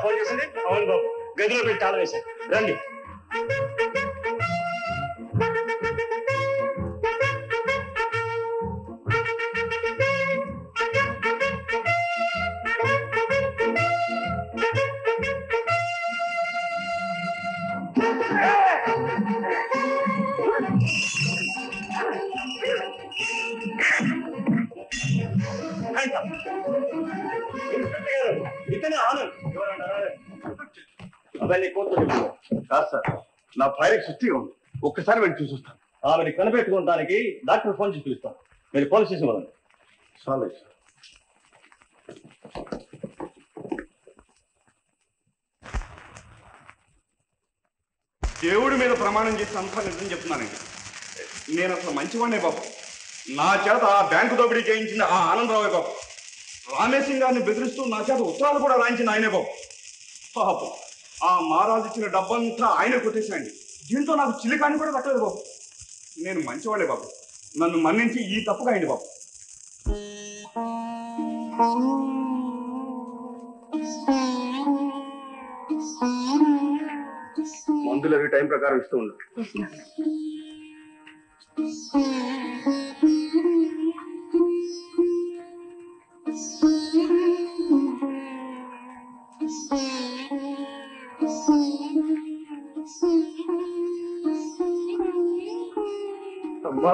ఫోన్ చేసింది? అవును బాబు, గదిలో పెట్టి తాళం వేశారు. రండి. ఇతనే ఆనంద్. అవన్నీ కోర్టు కాదు సార్, నా భార్యకి సుస్థిగా ఉంది. ఒక్కసారి వెళ్ళి చూసొస్తాను. ఆమెని కనిపెట్టుకోవడానికి డాక్టర్ ఫోన్ చేసి పిలుస్తాం. మీరు పోలీస్ స్టేషన్ వెళ్ళండి. చాలే సార్. దేవుడి మీద ప్రమాణం చేసి అంతా నిజం చెప్తున్నానండి. నేను అసలు మంచివాడినే బాబు. నా చేత ఆ బ్యాంకు దోపిడీ చేయించిన ఆ ఆనందరావే బాబు. రామేశం గారిని బెదిరిస్తూ నా చేత ఉత్తరాలు కూడా రాయించిన ఆయనే బాబు. పాపం ఆ మహారాజు ఇచ్చిన డబ్బంతా ఆయన కొట్టేశాయండి. దీంతో నాకు చిలికాని కూడా దక్కలేదు బాబు. నేను మంచివాడే బాబు. నన్ను మన్నించి ఈ తప్పుగా అయింది బాబు. మందులు అవి టైం ప్రకారం ఇస్తూ ఉండు. అమ్మా,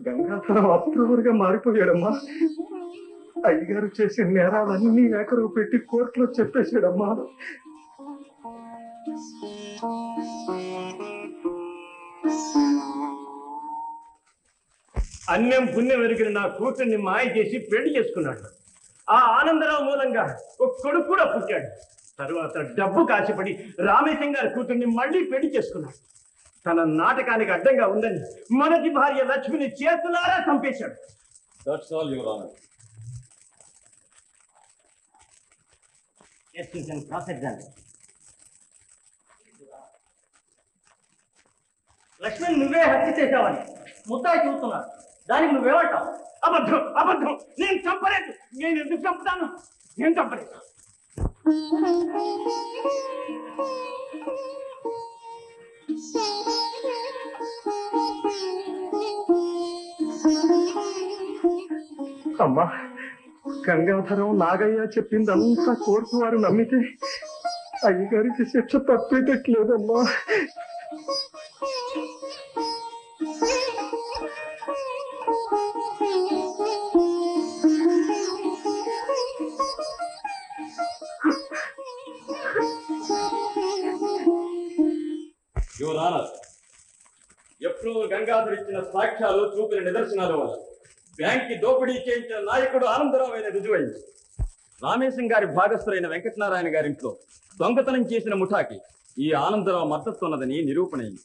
గంగాధరం అప్రూవర్గా మారిపోయాడమ్మా. అయ్యగారు చేసిన నేరాలన్నీ ఏకరువు పెట్టి కోర్టులో చెప్పేశాడమ్మా. అన్యం పుణ్యం ఎరిగిన నా కూతుర్ని మాయ చేసి పెళ్లి చేసుకున్నాడు. ఆ ఆనందరావు మూలంగా ఒక కొడుకు కూడా పుట్టాడు. తరువాత డబ్బు కాసిపడి రామేశం గారి కూతుర్ని మళ్ళీ పెళ్లి చేసుకున్నాడు. తన నాటకానికి అడ్డంగా ఉందని మొదటి భార్య లక్ష్మిని చేతులారా చంపేశాడు. That's all, Your Honor. Yes, you can cross-examine. లక్ష్మిని నువ్వే హత్య చేశావని ముద్దాయి చూస్తున్నాడు. దానికి నువ్వేమంటావు? అబద్ధం, అబద్ధం. నేను చంపలేదు. నేను ఎందుకు చంపుతాను? నేను చంపలేదు. అమ్మా, గంగాధరం నాగయ్య చెప్పిందంతా కోర్టు వారు నమ్మితే అయ్యగారికి శిక్ష తప్పేటట్లేదమ్మా. గంగాధర్ ఇచ్చిన సాక్ష్యాలు చూపిన నిదర్శనాల వల్ల బ్యాంక్ దోపిడీ చేయించిన నాయకుడు ఆనందరావు అయిన రుజువైంది. రామేశం గారి భాగస్థులైన వెంకటనారాయణ గారింట్లో దొంగతనం చేసిన ముఠాకి ఈ ఆనందరావు మద్దతు ఉన్నదని నిరూపణైంది.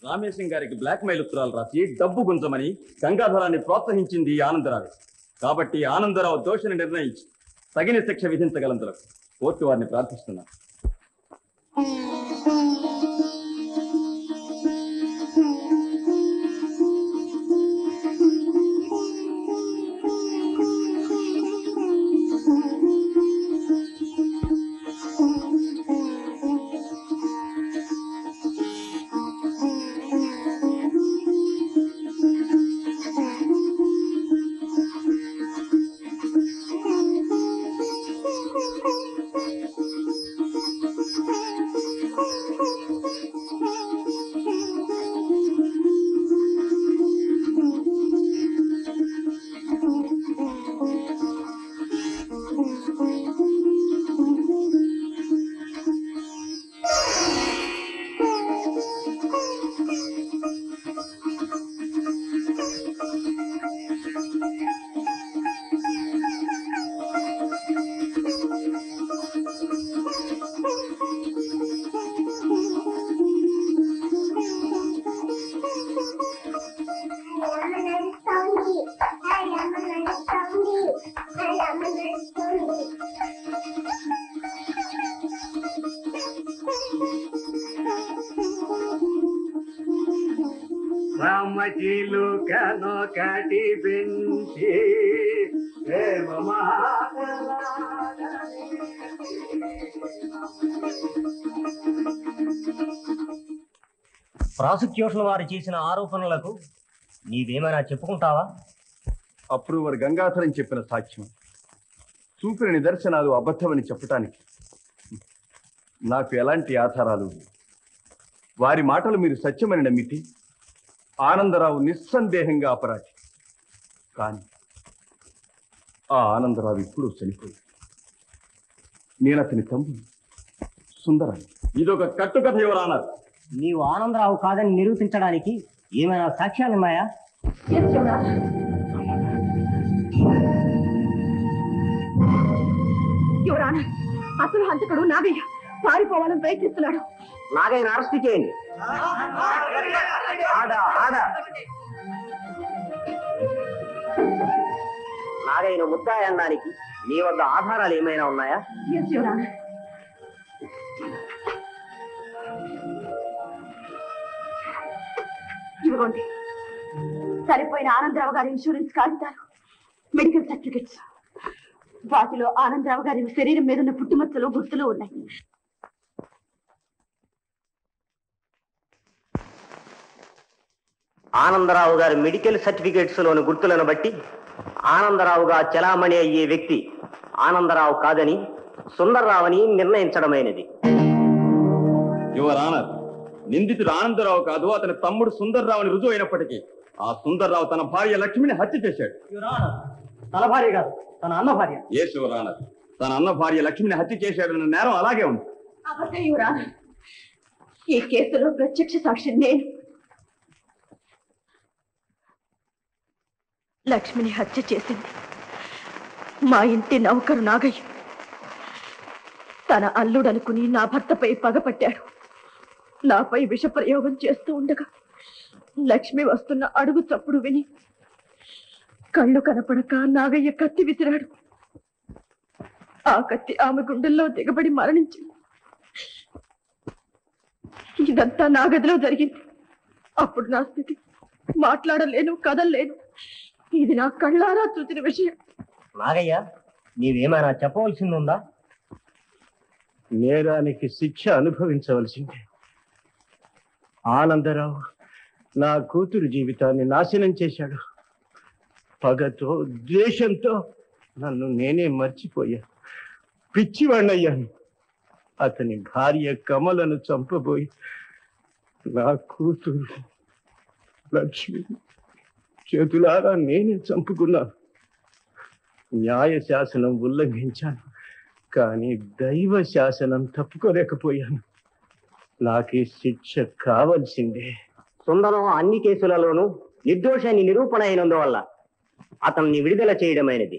రామేశం గారికి బ్లాక్మెయిల్ ఉత్తరాలు రాసి డబ్బు గుంజమని గంగాధరాన్ని ప్రోత్సహించింది ఈ ఆనందరావు. కాబట్టి ఆనందరావు దోషిని నిర్ణయించి తగిన శిక్ష విధించగలందులకు కోర్టు వారిని ప్రార్థిస్తున్నారు. రామజీలు కనొకటి పెంచి ప్రాసిక్యూషన్ వారు చేసిన ఆరోపణలకు నీవేమైనా చెప్పుకుంటావా? అప్రూవర్ గంగాధరం చెప్పిన సాక్ష్యం, చూపిన నిదర్శనాలు అబద్ధమని చెప్పటానికి నాకు ఎలాంటి ఆధారాలు? వారి మాటలు మీరు సత్యమని నమ్మితే ఆనందరావు నిస్సందేహంగా అపరాధి. కానీ ఆ ఆనందరావు ఇప్పుడు చనిపోయి నేను అతని తమ్ముడు సుందరాన్ని. ఇదొక కట్టుకథ ఎవరన్నారు. నీవు ఆనందరావు కాదని నిరూపించడానికి ఏమైనా సాక్ష్యాలున్నాయా? యువరానా, అసలు హంతకుడు నాగయ్య పారిపోవాలని ప్రయత్నిస్తున్నాడు. నాగయ్యను అరెస్ట్ చేయండి. నాగయ్యను ముద్దాయి అనడానికి నీ వద్ద ఆధారాలు ఏమైనా ఉన్నాయా? ఇవ్వండి, సరిపోయిన ఆనందరావు గారి ఇన్సూరెన్స్ కాగితాలు, మెడికల్ సర్టిఫికెట్స్. వాటిలో ఆనందరావు గారి శరీరం మీద ఉన్న పుట్టుమచ్చలు గుర్తులు ఉన్నాయి. ఆనందరావు గారి మెడికల్ సర్టిఫికేట్స్ లోని గుర్తులను బట్టి ఆనందరావుగా చలామణి అయ్యే వ్యక్తి ఆనందరావు కాదని సుందర్రావుని నిర్ణయించడమైనది. యువర్ ఆనర్, నిందితుడు ఆనందరావు కాదు, అతని తమ్ముడు సుందర్రావుని రుజువు అయినప్పటికీ ఆ సుందర్రావు తన భార్య లక్ష్మిని హత్య చేశాడు. తన భార్య కాదు, తన అన్న భార్య. ఏ యువర్ ఆనర్, తన అన్న భార్య లక్ష్మిని హత్య చేశాడన్న నేరం అలాగే ఉంది. ఈ కేసులో ప్రత్యక్ష సాక్షి నేను. లక్ష్మిని హత్య చేసింది మా ఇంటి నౌకరు నాగయ్య. తన అల్లుడనుకుని నా భర్తపై పగపట్టాడు. నాపై విషప్రయోగం చేస్తూ ఉండగా లక్ష్మి వస్తున్న అడుగు చప్పుడు విని కళ్ళు కనపడక నాగయ్య కత్తి విసిరాడు. ఆ కత్తి ఆమె గుండెల్లో దిగబడి మరణించింది. ఇదంతా నా గదిలో జరిగింది. అప్పుడు నా స్థితి, మాట్లాడలేను, కదలలేను. ఇది నా కళ్ళారా చూసిన విషయం. నాగయ్య, నీవేమైనా చెప్పవలసిందుందా? నేరానికి శిక్ష అనుభవించవలసిందే. ఆనందరావు నా కూతురు జీవితాన్ని నాశనం చేశాడు. పగతో, ద్వేషంతో నన్ను నేనే మర్చిపోయాను. పిచ్చివాణ్ణయ్యాను. అతని భార్య కమలను చంపబోయి నా కూతురు లక్ష్మి చేతులారా నేనే చంపుకున్నాను. న్యాయ శాసనం ఉల్లంఘించాను, కానీ దైవ శాసనం తప్పుకోలేకపోయాను. నాకే శిక్ష కావలసిందే. సుందరం అన్ని కేసులలోనూ నిర్దోషాన్ని నిరూపణ అయినందువల్ల అతన్ని విడుదల చేయడమైనది.